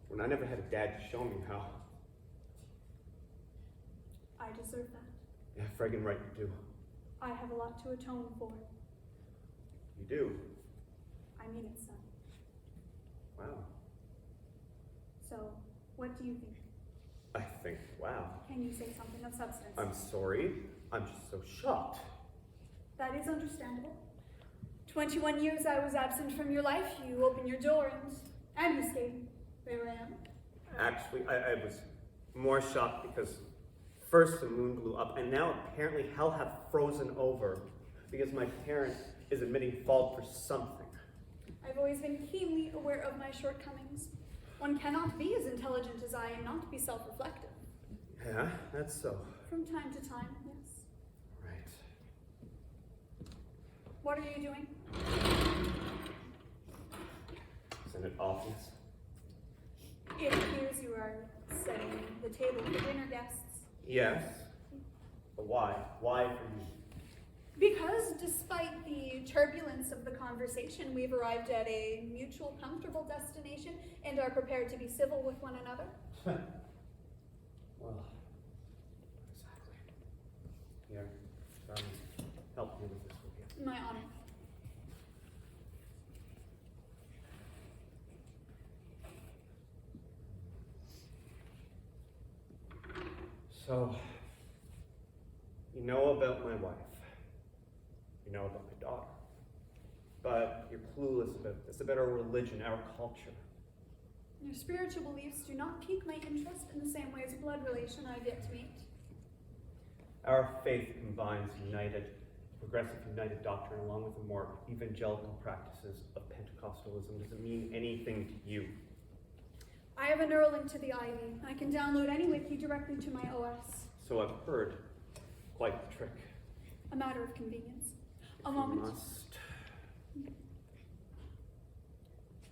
when I never had a dad to show me how. I deserve that. Yeah, friggin' right you do. I have a lot to atone for. You do? I mean it, son. Wow. So, what do you think? I think, wow. Can you say something of substance? I'm sorry. I'm just so shocked. That is understandable. 21 years I was absent from your life. You opened your door and you stayed. There I am. Actually, I was more shocked because first the moon blew up, and now apparently hell have frozen over because my parent is admitting fault for something. I've always been keenly aware of my shortcomings. One cannot be as intelligent as I and not be self-reflective. Yeah, that's so. From time to time, yes. Right. What are you doing? Isn't it obvious? It appears you are setting the table for dinner guests. Yes. But why? Why for me? Because despite the turbulence of the conversation, we've arrived at a mutual, comfortable destination and are prepared to be civil with one another. Well, exactly. Here, help me with this, will you? My honor. So, you know about my wife. You know about my daughter. But you're clueless about this, about our religion, our culture. Your spiritual beliefs do not pique my interest in the same way as a blood relation I've yet to meet. Our faith combines progressive united doctrine along with the more evangelical practices of Pentecostalism. Does it mean anything to you? I have a neural link to the Ivy. I can download any wiki directly to my OS. So I've heard. Quite the trick. A matter of convenience. If A you moment. must.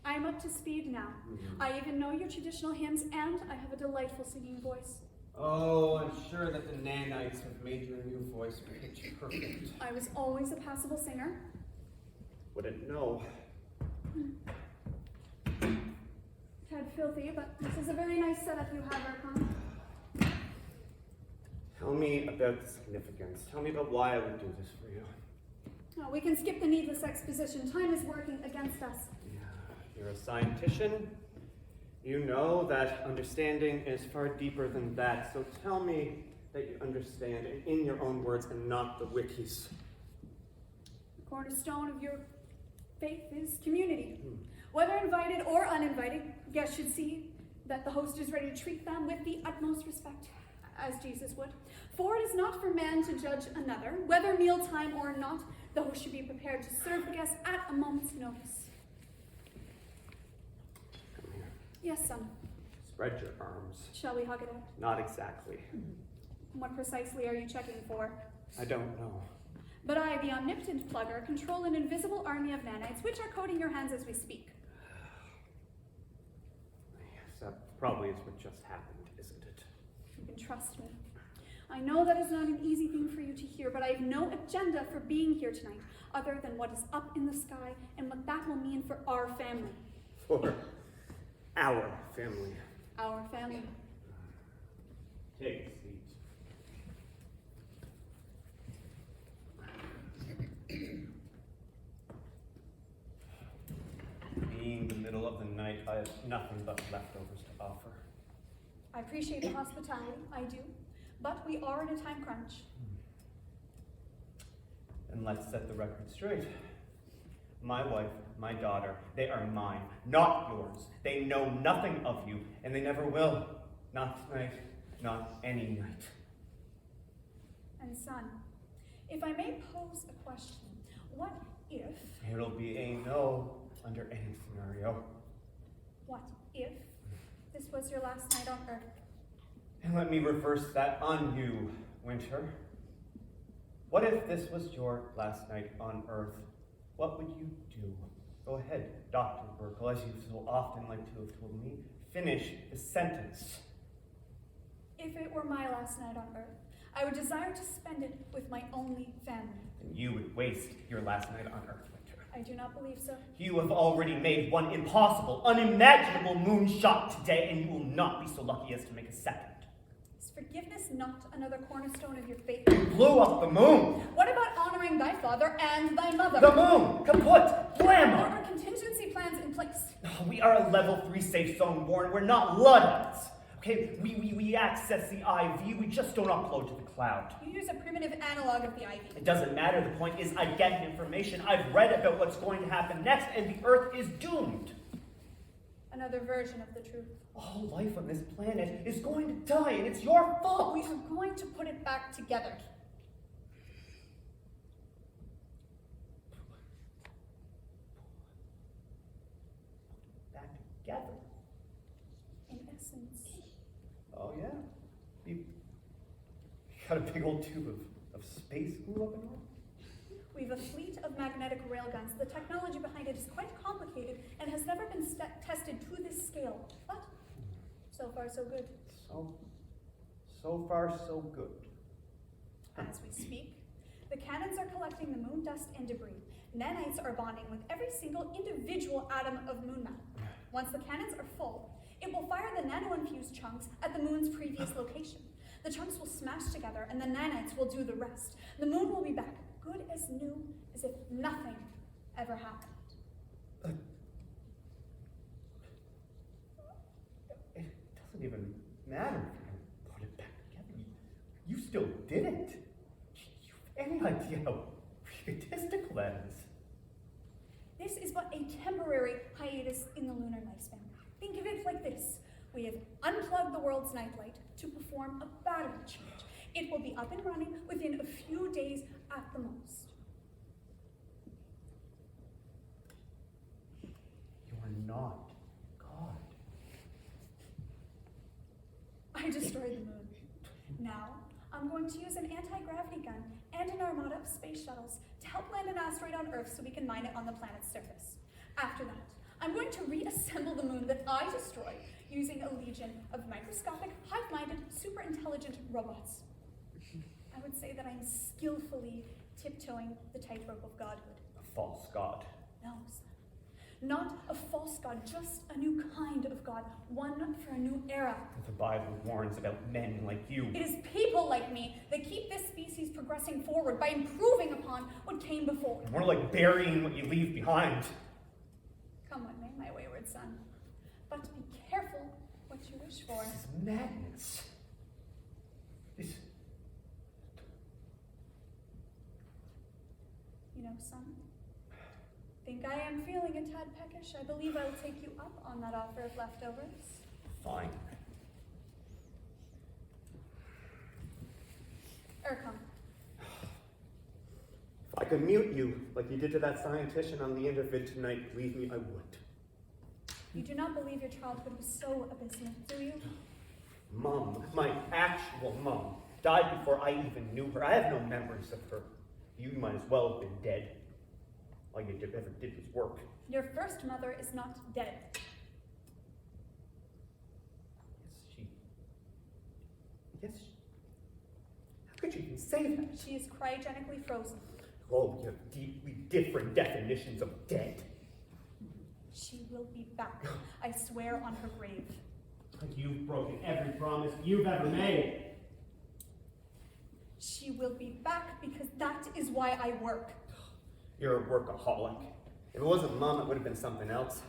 I am up to speed now. I even know your traditional hymns, and I have a delightful singing voice. Oh, I'm sure that the nanites have made your new voice pitch perfect. I was always a passable singer. Wouldn't know. Tad filthy, but this is a very nice setup you have, Urkon. Tell me about the significance. Tell me about why I would do this for you. No, we can skip the needless exposition. Time is working against us. Yeah, you're a scientician. You know that understanding is far deeper than that. So tell me that you understand in your own words and not the wikis. The cornerstone of your faith is community. Whether invited or uninvited, guests should see that the host is ready to treat them with the utmost respect, as Jesus would. For it is not for man to judge another. Whether mealtime or not, the host should be prepared to serve the guest at a moment's notice. Come here. Yes, son. Spread your arms. Shall we hug it out? Not exactly. What precisely are you checking for? I don't know. But I, the omnipotent plugger, control an invisible army of nanites, which are coating your hands as we speak. Yes, that probably is what just happened, isn't it? You can trust me. I know that is not an easy thing for you to hear, but I have no agenda for being here tonight, other than what is up in the sky and what that will mean for our family. For our family. Our family. Take a seat. Being the middle of the night, I have nothing but leftovers to offer. I appreciate the hospitality, I do, but we are in a time crunch. And let's set the record straight. My wife, my daughter, they are mine, not yours. They know nothing of you, and they never will. Not tonight, not any night. And son, if I may pose a question, what if... It'll be a no under any scenario. What if this was your last night on Earth? And let me reverse that on you, Wynter. What if this was your last night on Earth? What would you do? Go ahead, Dr. Burkle, as you so often like to have told me. Finish the sentence. If it were my last night on Earth, I would desire to spend it with my only family. And you would waste your last night on Earth, Wynter. I do not believe so. You have already made one impossible, unimaginable moonshot today, and you will not be so lucky as to make a second. Is forgiveness not another cornerstone of your faith? You blew up the moon! What about honoring thy father and thy mother? The moon! Kaput! There Blammo! are contingency plans in place. We are a level 3 safe zone born. We're not Luddites. Okay, we access the IV, we just don't upload to the cloud. You use a primitive analog of the IV. It doesn't matter, the point is I get information. I've read about what's going to happen next, and the Earth is doomed. Another version of the truth. All life on this planet is going to die, and it's your fault. We are going to put it back together. Back together. In essence. Oh, yeah? You got a big old tube of space glue up and all? We have a fleet of magnetic railguns. The technology behind it is quite complicated and has never been tested to this scale. But so far, so good. So far, so good. As we speak, the cannons are collecting the moon dust and debris. Nanites are bonding with every single individual atom of moon matter. Once the cannons are full, it will fire the nano-infused chunks at the moon's previous location. The chunks will smash together, and the nanites will do the rest. The moon will be back, good as new, as if nothing ever happened. It doesn't even matter if you can put it back together. You still did it. You have any idea how egotistical that is? This is but a temporary hiatus in the lunar lifespan. Think of it like this. We have unplugged the world's nightlight to perform a battery change. It will be up and running within a few days at the most. You are not God. I destroyed the moon. Now, I'm going to use an anti-gravity gun and an armada of space shuttles to help land an asteroid on Earth so we can mine it on the planet's surface. After that, I'm going to reassemble the moon that I destroyed using a legion of microscopic, hive-minded, super-intelligent robots. I would say that I'm skillfully tiptoeing the tightrope of godhood. A false god. No, son. Not a false god, just a new kind of god, one for a new era. The Bible warns about men like you. It is people like me that keep this species progressing forward by improving upon what came before. More like burying what you leave behind. Come what may, my wayward son. But be careful what you wish for. This is madness. You know, son, think I am feeling a tad peckish. I believe I will take you up on that offer of leftovers. Fine. Urkon. If I could mute you like you did to that scientician on the intervid tonight, believe me, I would. You do not believe your childhood was so abysmal, do you? Mom, my actual mom, died before I even knew her. I have no memories of her. You might as well have been dead. All you ever did was work. Your first mother is not dead. Yes, she. How could you even say that? She is cryogenically frozen. Oh, you have deeply different definitions of dead. She will be back. I swear on her grave. You've broken every promise you've ever made. She will be back because that is why I work. You're a workaholic. If it wasn't Mom, it would have been something else.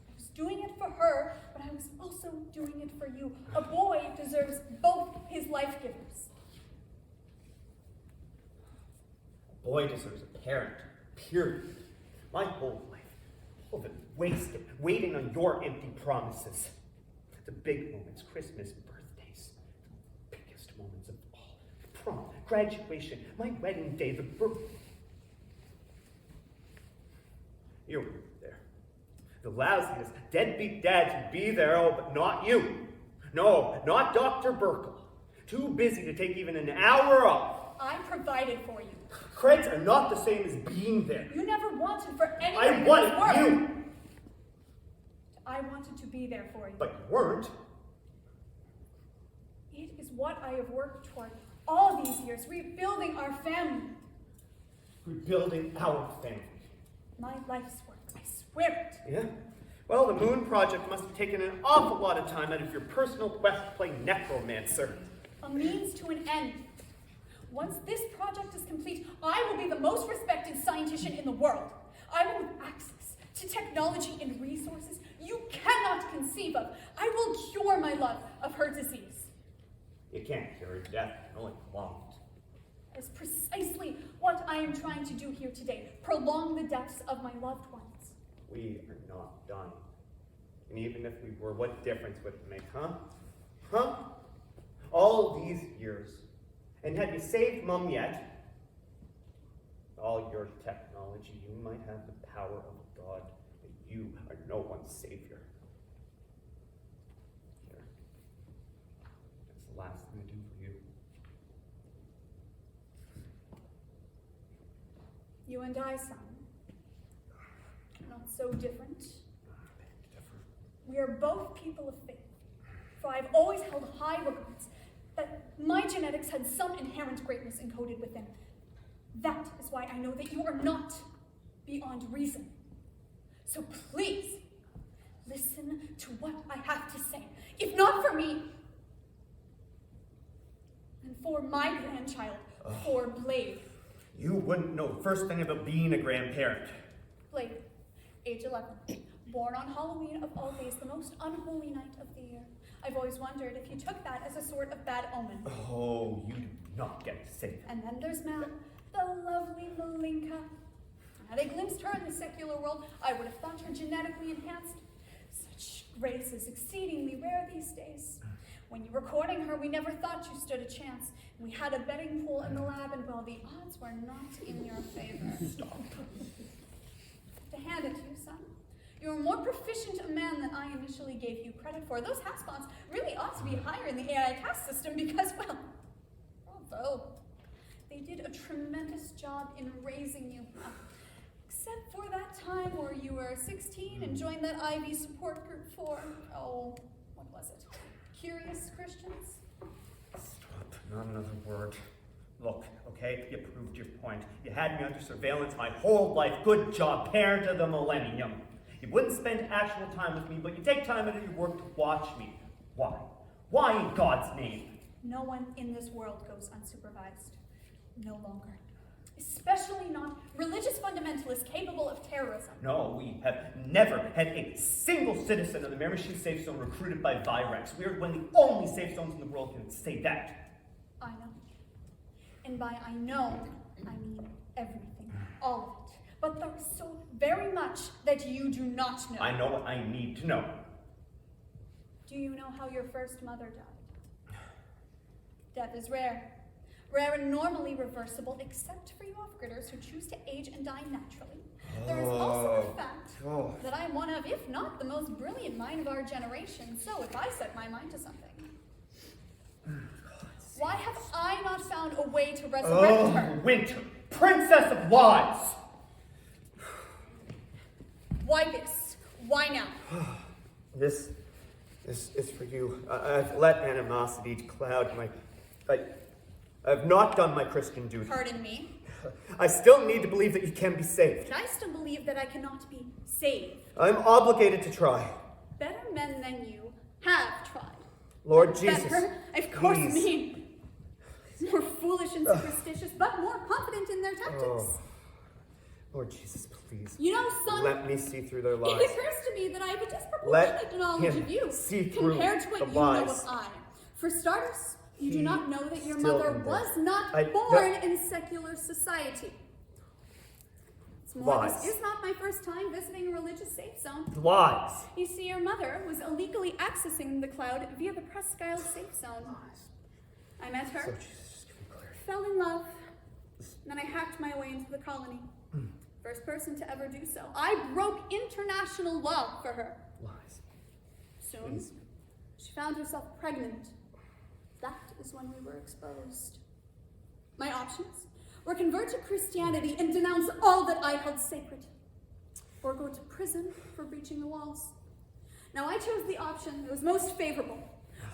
I was doing it for her, but I was also doing it for you. A boy deserves both his life givers. A boy deserves a parent, period. My whole life, all of it wasted, waiting on your empty promises. The big moments, Christmas, birthdays, the biggest moments of all. Prom, graduation, my wedding day, the birth. You were there. The lousiest, deadbeat dads would be there, oh, but not you. No, not Dr. Burkle. Too busy to take even an hour off. I provided for you. Credits are not the same as being there. You never wanted for anything I in this wanted world. you. I wanted to be there for you. But you weren't. It is what I have worked toward all these years, rebuilding our family. Rebuilding our family. My life's work, I swear it. Yeah? Well, the Moon Project must have taken an awful lot of time out of your personal quest to play necromancer. A means to an end. Once this project is complete, I will be the most respected scientist in the world. I will have access to technology and resources you cannot conceive of. I will cure my love of her disease. You can't cure death, only prolong it. That is precisely what I am trying to do here today. Prolong the deaths of my loved ones. We are not done. And even if we were, what difference would it make, huh? Huh? All these years. And have you saved Mum yet? All your technology, you might have the power of a god, but you are no one's savior. Here. That's the last thing I do for you. You and I, son, not so different. We are both people of faith, for I've always held high regards that my genetics had some inherent greatness encoded within. That is why I know that you are not beyond reason. So please, listen to what I have to say. If not for me, then for my grandchild, for Blade. You wouldn't know the first thing about being a grandparent. Blade, age 11, born on Halloween of all days, the most unholy night of the year. I've always wondered if you took that as a sort of bad omen. Oh, you do not get to say that. And then there's Mal, the lovely Malinka. Had I glimpsed her in the secular world, I would have thought her genetically enhanced. Such grace is exceedingly rare these days. When you were courting her, we never thought you stood a chance. We had a betting pool in the lab, and well, the odds were not in your favor. Stop. To hand it to you, son. You're more proficient a man than I initially gave you credit for. Those Haspons really ought to be higher in the AI caste system because, well, bravo. They did a tremendous job in raising you. Except for that time where you were 16 and joined that Ivy support group for, what was it? Curious Christians? Stop, not another word. Look, okay, you proved your point. You had me under surveillance my whole life. Good job, parent of the millennium. You wouldn't spend actual time with me, but you take time out of your work to watch me. Why? Why in God's name? No one in this world goes unsupervised. No longer. Especially not religious fundamentalists capable of terrorism. No, we have never had a single citizen of the Miramichi Safe Zone recruited by Virex. We are one of the only safe zones in the world can say that. I know. And by I know, I mean everything. All of it. But there's so very much that you do not know. I know what I need to know. Do you know how your first mother died? Death is rare. Rare and normally reversible, except for you off-gridders who choose to age and die naturally. There is also the fact that I am one of, if not the most brilliant mind of our generation, so if I set my mind to something, why have I not found a way to resurrect her? Wynter, princess of lies! Why this? Why now? This is for you. I've let animosity cloud my... I've not done my Christian duty. Pardon me? I still need to believe that you can be saved. I still believe that I cannot be saved. I'm obligated to try. Better men than you have tried. Lord Jesus, Better, of course, please. mean more foolish and superstitious, but more confident in their tactics. Lord Jesus, please. You know, son, let me see through their lies. it occurs to me that I have a disproportionate knowledge of you compared to what you know of I. For starters, you do not know that your mother was not born in secular society. It's more, this is not my first time visiting a religious safe zone. Lies. You see, your mother was illegally accessing the cloud via the Presque Isle safe zone. I met her, fell in love, then I hacked my way into the colony. First person to ever do so. I broke international law for her. Lies. Soon, she found herself pregnant. That is when we were exposed. My options were convert to Christianity and denounce all that I held sacred, or go to prison for breaching the walls. Now I chose the option that was most favorable,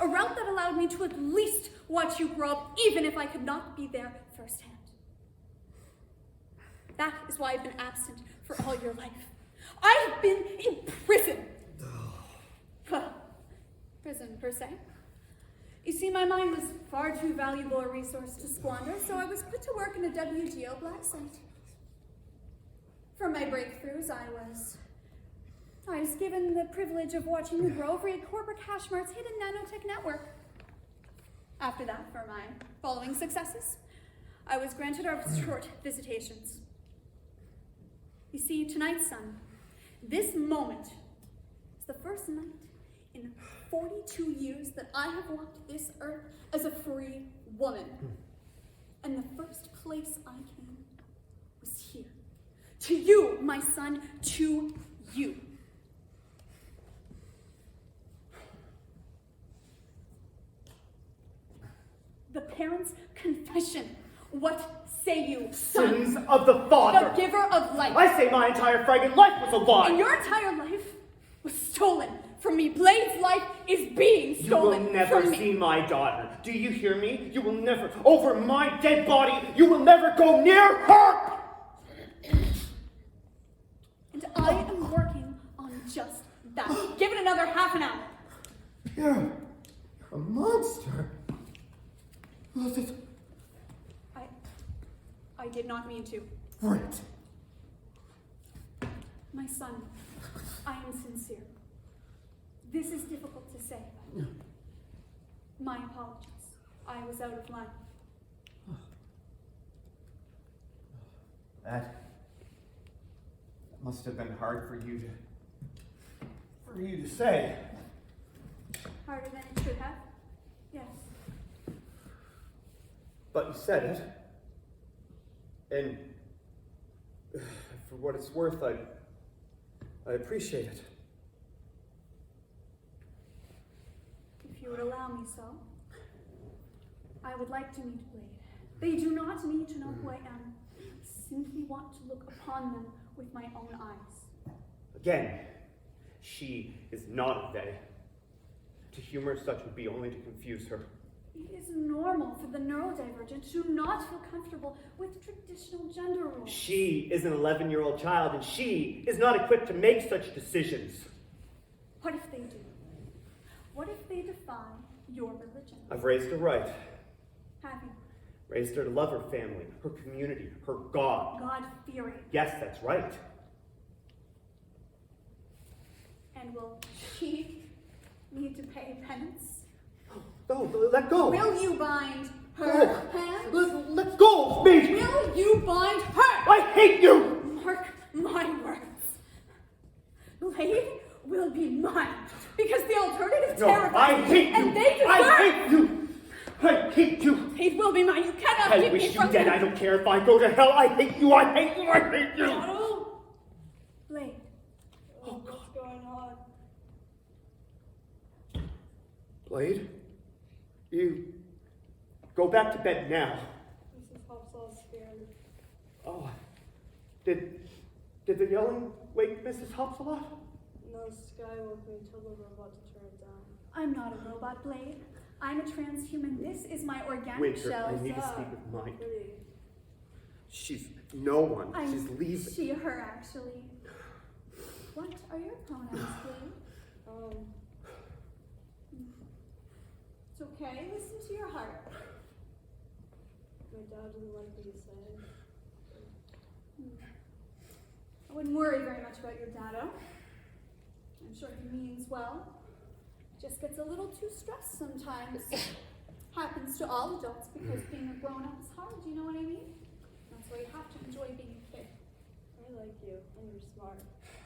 a route that allowed me to at least watch you grow up, even if I could not be there firsthand. That is why I've been absent for all your life. I have been in prison. Well, prison per se. You see, my mind was far too valuable a resource to squander, so I was put to work in a WGO black site. For my breakthroughs, I was given the privilege of watching you grow over at corporate Hashmart's hidden nanotech network. After that, for my following successes, I was granted our short visitations. You see, tonight, son, this moment is the first night in 42 years that I have walked this earth as a free woman. And the first place I came was here. To you, my son, to you. The parents' confession. What say you, son? Sins of the Father. The giver of life. I say my entire fragging life was a lie. And your entire life was stolen from me. Blade's life is being stolen You will never from me. see my daughter. Do you hear me? You will never, over my dead body, you will never go near her! And I am working on just that. Give it another half an hour. You're a monster. I did not mean to. Right. My son, I am sincere. This is difficult to say. My apologies. I was out of line. That must have been hard for you to say. Harder than it should have? Yes. But you said it. And for what it's worth, I appreciate it. If you would allow me so, I would like to meet Blade. They do not need to know who I am. I simply want to look upon them with my own eyes. Again, she is not a they. To humor such would be only to confuse her. It is normal for the neurodivergent to not feel comfortable with traditional gender roles. She is an 11-year-old child, and she is not equipped to make such decisions. What if they do? What if they defy your religion? I've raised her right. Have you? Raised her to love her family, her community, her God. God-fearing. Yes, that's right. And will she need to pay penance? No, let go. Will you bind her hands? Let go of me. Will you bind her? I hate you. Mark my words. Blade will be mine because the alternative terrifies I hate me, you. and they deserve. I hate you. I hate you. Blade will be mine. You cannot I keep wish me you from dead. him. I don't care if I go to hell. I hate you. I hate you. I hate you. No. Blade. Oh, God. What's going on? Blade, you go back to bed now. Mrs. Hopsall's scared. Oh, did the yelling wake Mrs. Hops a lot? No, Sky woke me until we were about to turn it down. I'm not a robot, Blade. I'm a transhuman. This is my organic Wynter, shell. I need to speak with Mike. Pretty. She's no one. I'm She's leaving. she, her, actually. What are your pronouns, Blade? It's okay. Listen to your heart. My dad doesn't like me to say. I wouldn't worry very much about your dado. I'm sure he means well. Just gets a little too stressed sometimes. Happens to all adults because being a grown-up is hard, you know what I mean? That's why you have to enjoy being a kid. I like you, and you're smart.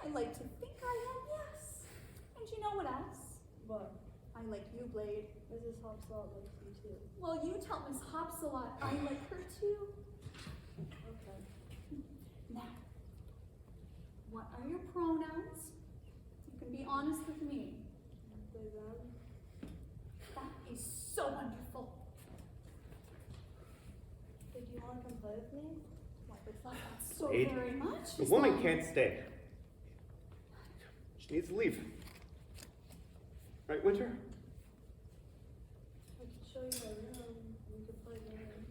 I like to think I am, yes. And you know what else? But I like you, Blade. Mrs. Hopsall likes you too. Well, you tell Miss Hops a lot. I like her too. Okay. Now, what are your pronouns? You can be honest with me. They them. That is so wonderful. Did you want to come play with me? Why would love that so Blade, very much? The Is woman that- can't stay. She needs to leave. Right, Wynter? I can show you my room. We can play games.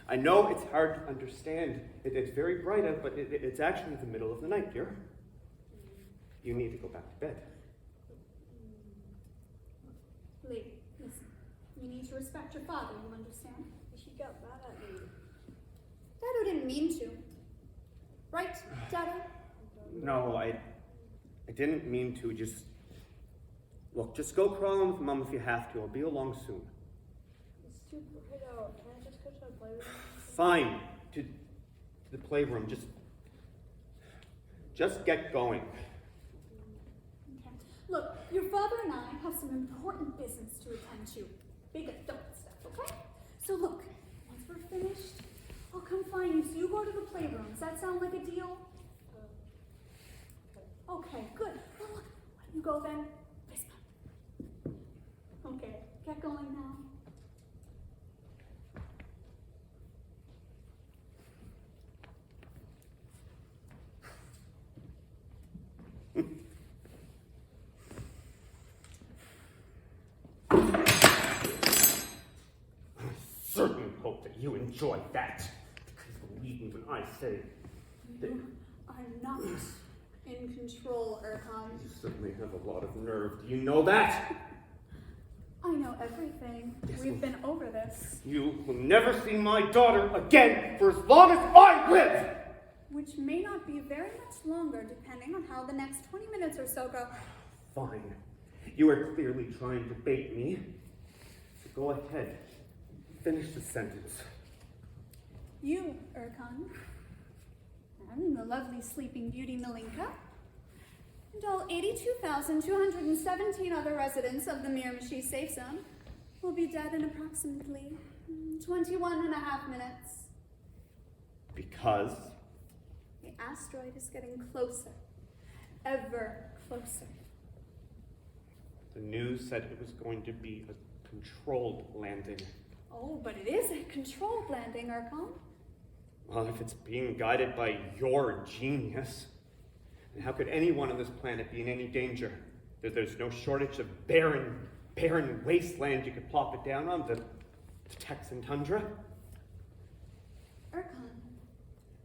I know it's hard to understand. It's very bright out, but it's actually the middle of the night, dear. You need to go back to bed. Blade, listen. You need to respect your father, you understand? She got mad at me. Dado didn't mean to. Right, Dado? No, I didn't mean to. Look, just go crawling with Mom if you have to. I'll be along soon. It's too bright out. Can I just go to the playroom? Fine. To the playroom. Just get going. Okay. Look, your father and I have some important business to attend to. Big adult stuff, okay? So look, once we're finished, I'll come find you. So you go to the playroom. Does that sound like a deal? Okay, good. Well, look, when you go then, whisper. Okay, get going now. you enjoy that. Because believe me when I say that You are not in control, Urkon. you certainly have a lot of nerve. Do you know that? I know everything. Yes, We've well- been over this. You will never see my daughter again for as long as I live! Which may not be very much longer, depending on how the next 20 minutes or so go. Fine. You are clearly trying to bait me. So go ahead. Finish the sentence. You, Urkon, and the lovely sleeping beauty Malinka, and all 82,217 other residents of the Miramichi safe zone will be dead in approximately 21.5 minutes. Because The asteroid is getting closer, ever closer. the news said it was going to be a controlled landing. Oh, but it is a controlled landing, Urkon. Well, if it's being guided by your genius, then how could anyone on this planet be in any danger? There's no shortage of barren wasteland you could plop it down on, the Texan tundra. Urkon,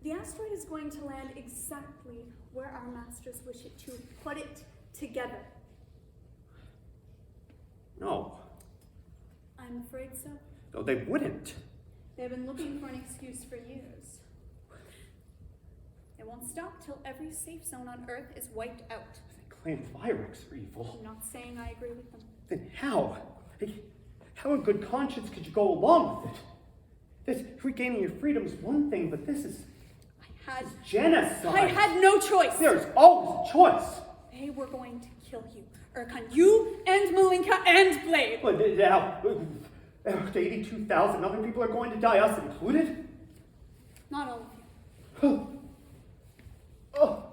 the asteroid is going to land exactly where our masters wish it to. Put it together. No. I'm afraid so. No, they wouldn't. They've been looking for an excuse for years. It won't stop till every safe zone on Earth is wiped out. They claim Lyrics are evil. I'm not saying I agree with them. Then how? How in good conscience could you go along with it? This regaining your freedom is one thing, but this is genocide. I had no choice. There's always a choice. They were going to kill you, Urkon. You and Malinka and Blade. But now, 82,000 other people are going to die, us included? Not all of you. Oh,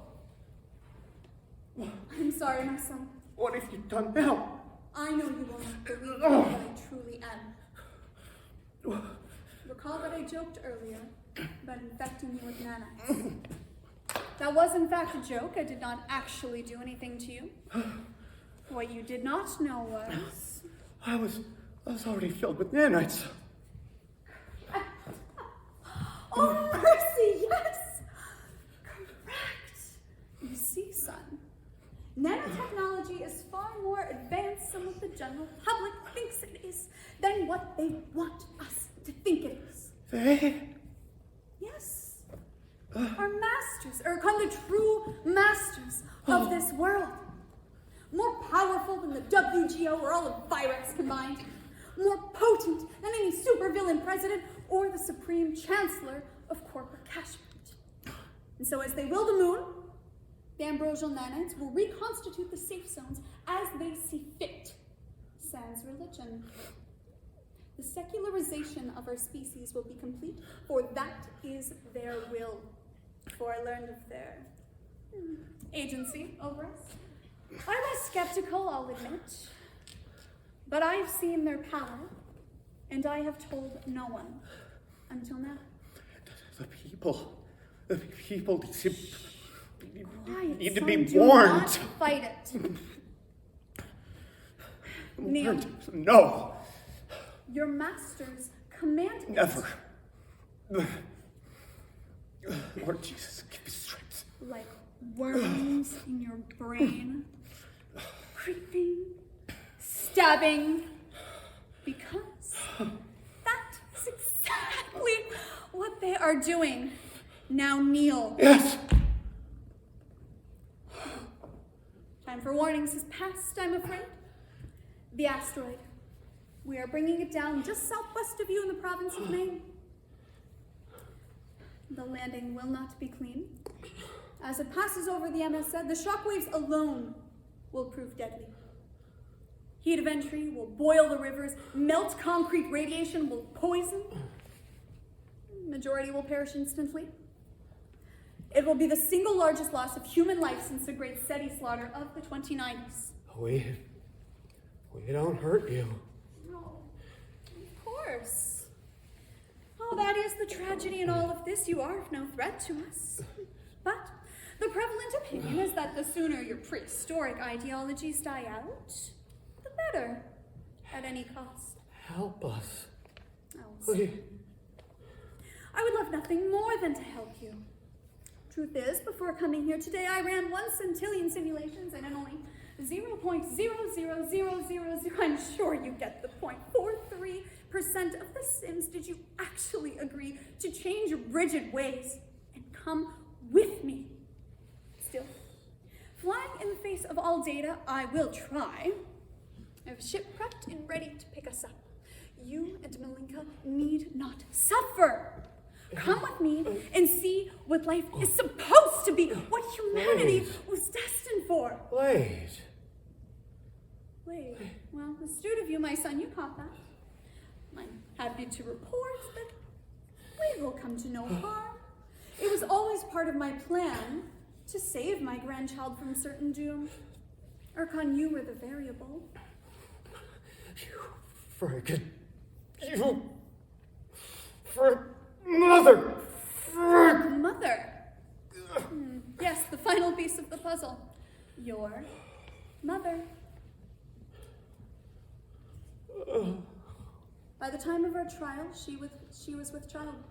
I'm sorry, my son. what have you done now? I know you will not believe me, but I truly am. Recall that I joked earlier about infecting you with nanites. That was in fact a joke. I did not actually do anything to you. What you did not know was... I was already filled with nanites. Oh, mercy, yes! Correct. You see, son, nanotechnology is far more advanced than what the general public thinks it is, than what they want us to think it is. They? Yes. Our masters, Urkon, the true masters of this world. More powerful than the WGO or all of Virex combined. More potent than any supervillain president or the supreme chancellor of corporate cashment. And so as they will the moon, the ambrosial nanites will reconstitute the safe zones as they see fit. Sans religion. The secularization of our species will be complete, for that is their will. For I learned of their agency over us. I was skeptical, I'll admit. But I've seen their power, and I have told no one until now. The people Quiet, need to son, be do warned. not fight it. Neil, Warned. No, your masters command it. never. Lord Jesus, give me strength. Like worms in your brain, creeping, stabbing, because that's exactly what they are doing. Now kneel. Yes. Time for warnings has passed, I'm afraid. The asteroid. We are bringing it down just southwest of you in the province of Maine. The landing will not be clean. As it passes over the MSZ, the shockwaves alone will prove deadly. Heat of entry will boil the rivers, melt concrete, radiation will poison. Majority will perish instantly. It will be the single largest loss of human life since the great SETI slaughter of the 2090s. We don't hurt you. No, of course. Oh, that is the tragedy in all of this. You are of no threat to us. But the prevalent opinion is that the sooner your prehistoric ideologies die out, the better, at any cost. Help us. Oh, We I would love nothing more than to help you. Truth is, before coming here today, I ran 1 centillion simulations and in only 0.00000, I'm sure you get the point, 43% of the Sims did you actually agree to change your rigid ways and come with me. Still, flying in the face of all data, I will try. I have a ship prepped and ready to pick us up. You and Malinka need not suffer. Come with me and see what life is supposed to be, what humanity was destined for. Wait. Well, astute of you, my son, you caught that. I'm happy to report that we will come to no harm. It was always part of my plan to save my grandchild from certain doom. Urkon, you were the variable. You friggin'. You. Mother. Mother? Yes, the final piece of the puzzle. Your mother. By the time of our trial, she was with child.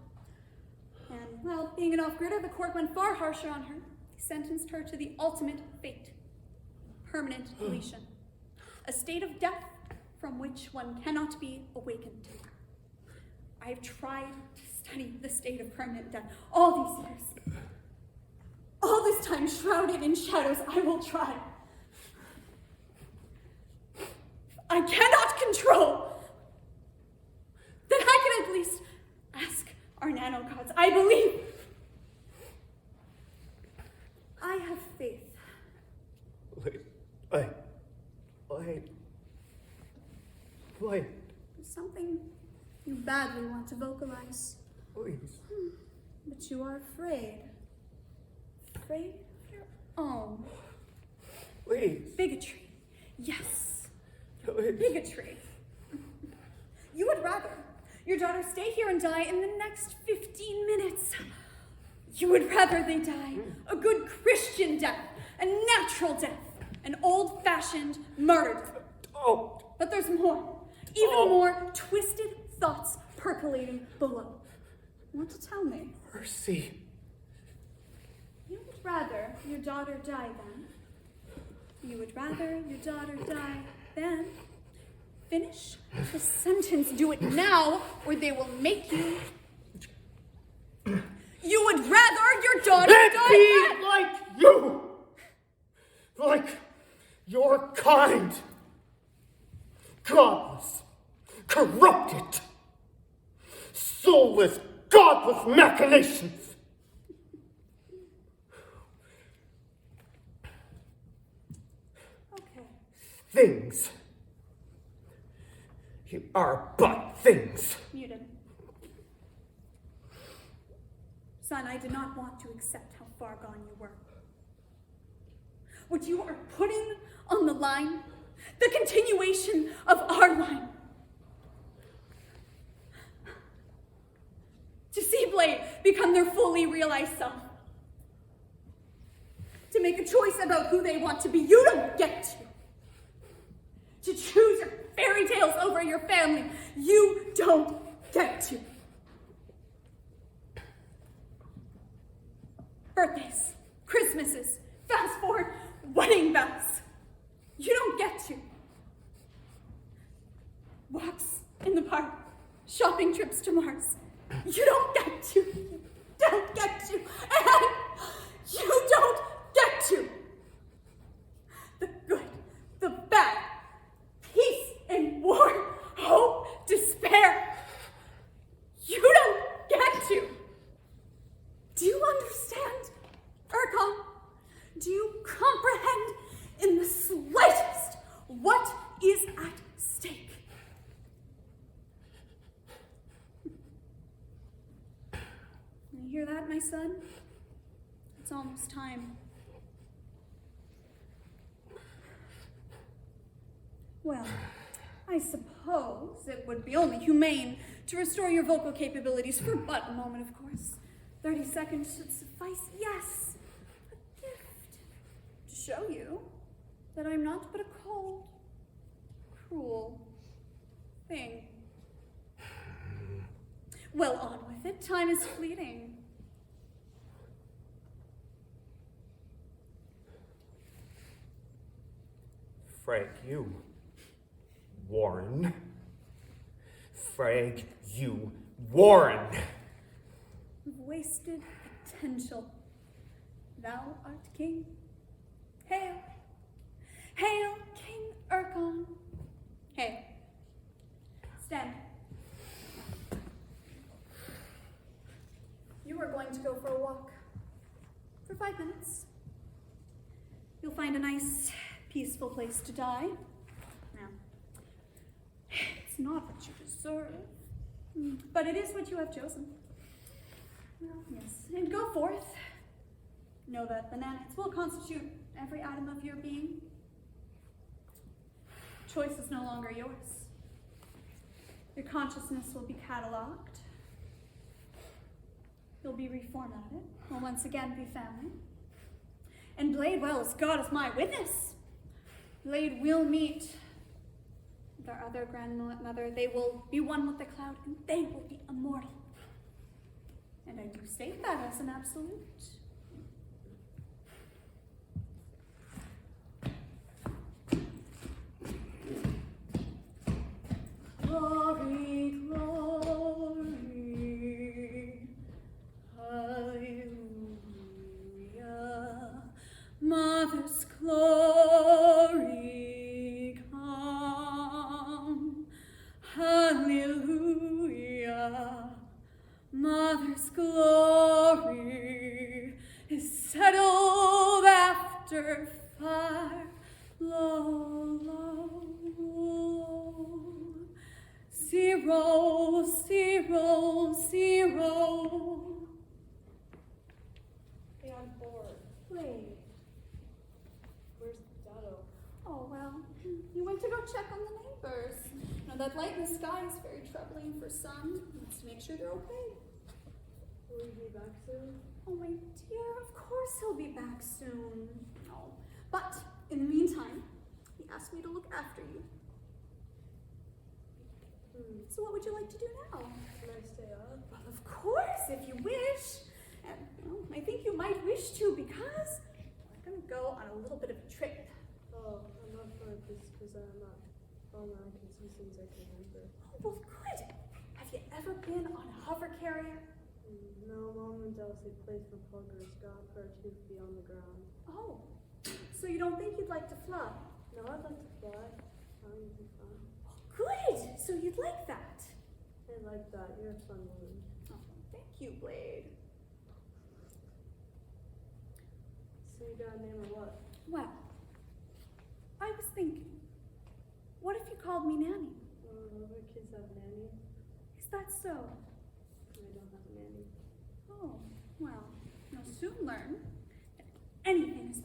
And, well, being an off-gridder, the court went far harsher on her. They sentenced her to the ultimate fate. Permanent deletion. A state of death from which one cannot be awakened. I have tried to study the state of permanent death all these years. All this time shrouded in shadows, I will try. I cannot control. Then I can at least ask our nano-gods. I believe. I have faith. Wait. There's something you badly want to vocalize. Please. But you are afraid. Afraid of your own. Please. Bigotry. Yes. Please. Bigotry. You would rather your daughter stay here and die in the next 15 minutes. You would rather they die a good Christian death, a natural death, an old-fashioned murder. Oh. But there's more, even more twisted thoughts percolating below. Want to tell me? Mercy. You would rather your daughter die then? You would rather your daughter die then? Finish the sentence. Do it now, or they will make you. You would rather your daughter die then? Like you! Like your kind. Godless, corrupted, soulless, godless machinations. Okay. Things. You are but things. Muted. Son, I did not want to accept how far gone you were. What you are putting on the line, the continuation of our line. To see Blade become their fully realized self. To make a choice about who they want to be. You don't get to choose your fairy tales over your family. You don't get to. Birthdays, Christmases, fast forward, wedding bells. You don't get to. Walks in the park, shopping trips to Mars. You don't get to. You don't get to. And you don't get to. The good, the bad, peace and war, hope, despair. You don't get to. Do you understand, Urkon? Do you comprehend in the slightest what is at stake? You hear that, my son? It's almost time. Well, I suppose it would be only humane to restore your vocal capabilities for but a moment, of course. 30 seconds should suffice. Yes, a gift to show you that I'm not but a cold, cruel thing. Well, on with it. Time is fleeting. Frag you, Warren. Frag you, Warren. Wasted potential. Thou art king. Hail! Hail, King Urkon! Hail. Stand. You are going to go for a walk. For 5 minutes. You'll find a nice, peaceful place to die. Now, it's not what you deserve, but it is what you have chosen. Well, yes, and go forth. Know that the nanites will constitute every atom of your being. Choice is no longer yours. Your consciousness will be catalogued. You'll be reformatted. Will once again be family. And Blade, well, as God is my witness, Blade will meet their other grandmother. They will be one with the cloud, and they will be immortal. And I do state that as an absolute. Glory, glory, hallelujah. Mother's glory come, hallelujah. Mother's glory is settled after fire. Lo, lo, lo. 0, 0, 0. Hey, I'm bored. Wait. Where's Dado? Oh, well, you went to go check on the neighbors. You know, that light in the sky is very troubling for some. He wants to make sure they're okay. Will he be back soon? Oh, my dear, of course he'll be back soon. No. But, in the meantime, he asked me to look after you. So what would you like to do now? Can I stay up? Well, of course, if you wish. And, well, I think you might wish to because we're going to go on a little bit of a trip. Oh, I'm not sure because I'm not. Oh, no, I can see things I can remember. Oh, well, good. Have you ever been on a hover carrier? No, Mom and Dad say place for pluggers. God for our 2 feet on the ground. Oh, so you don't think you'd like to fly? No, I'd like to fly. Flying would be fun. Good, so you'd like that. I like that. You're a fun woman. Oh, thank you, Blade. So you got a name or what? Well, I was thinking, what if you called me Nanny? Other kids have nanny. Is that so? I don't have a nanny. Oh, well, you'll soon learn that anything is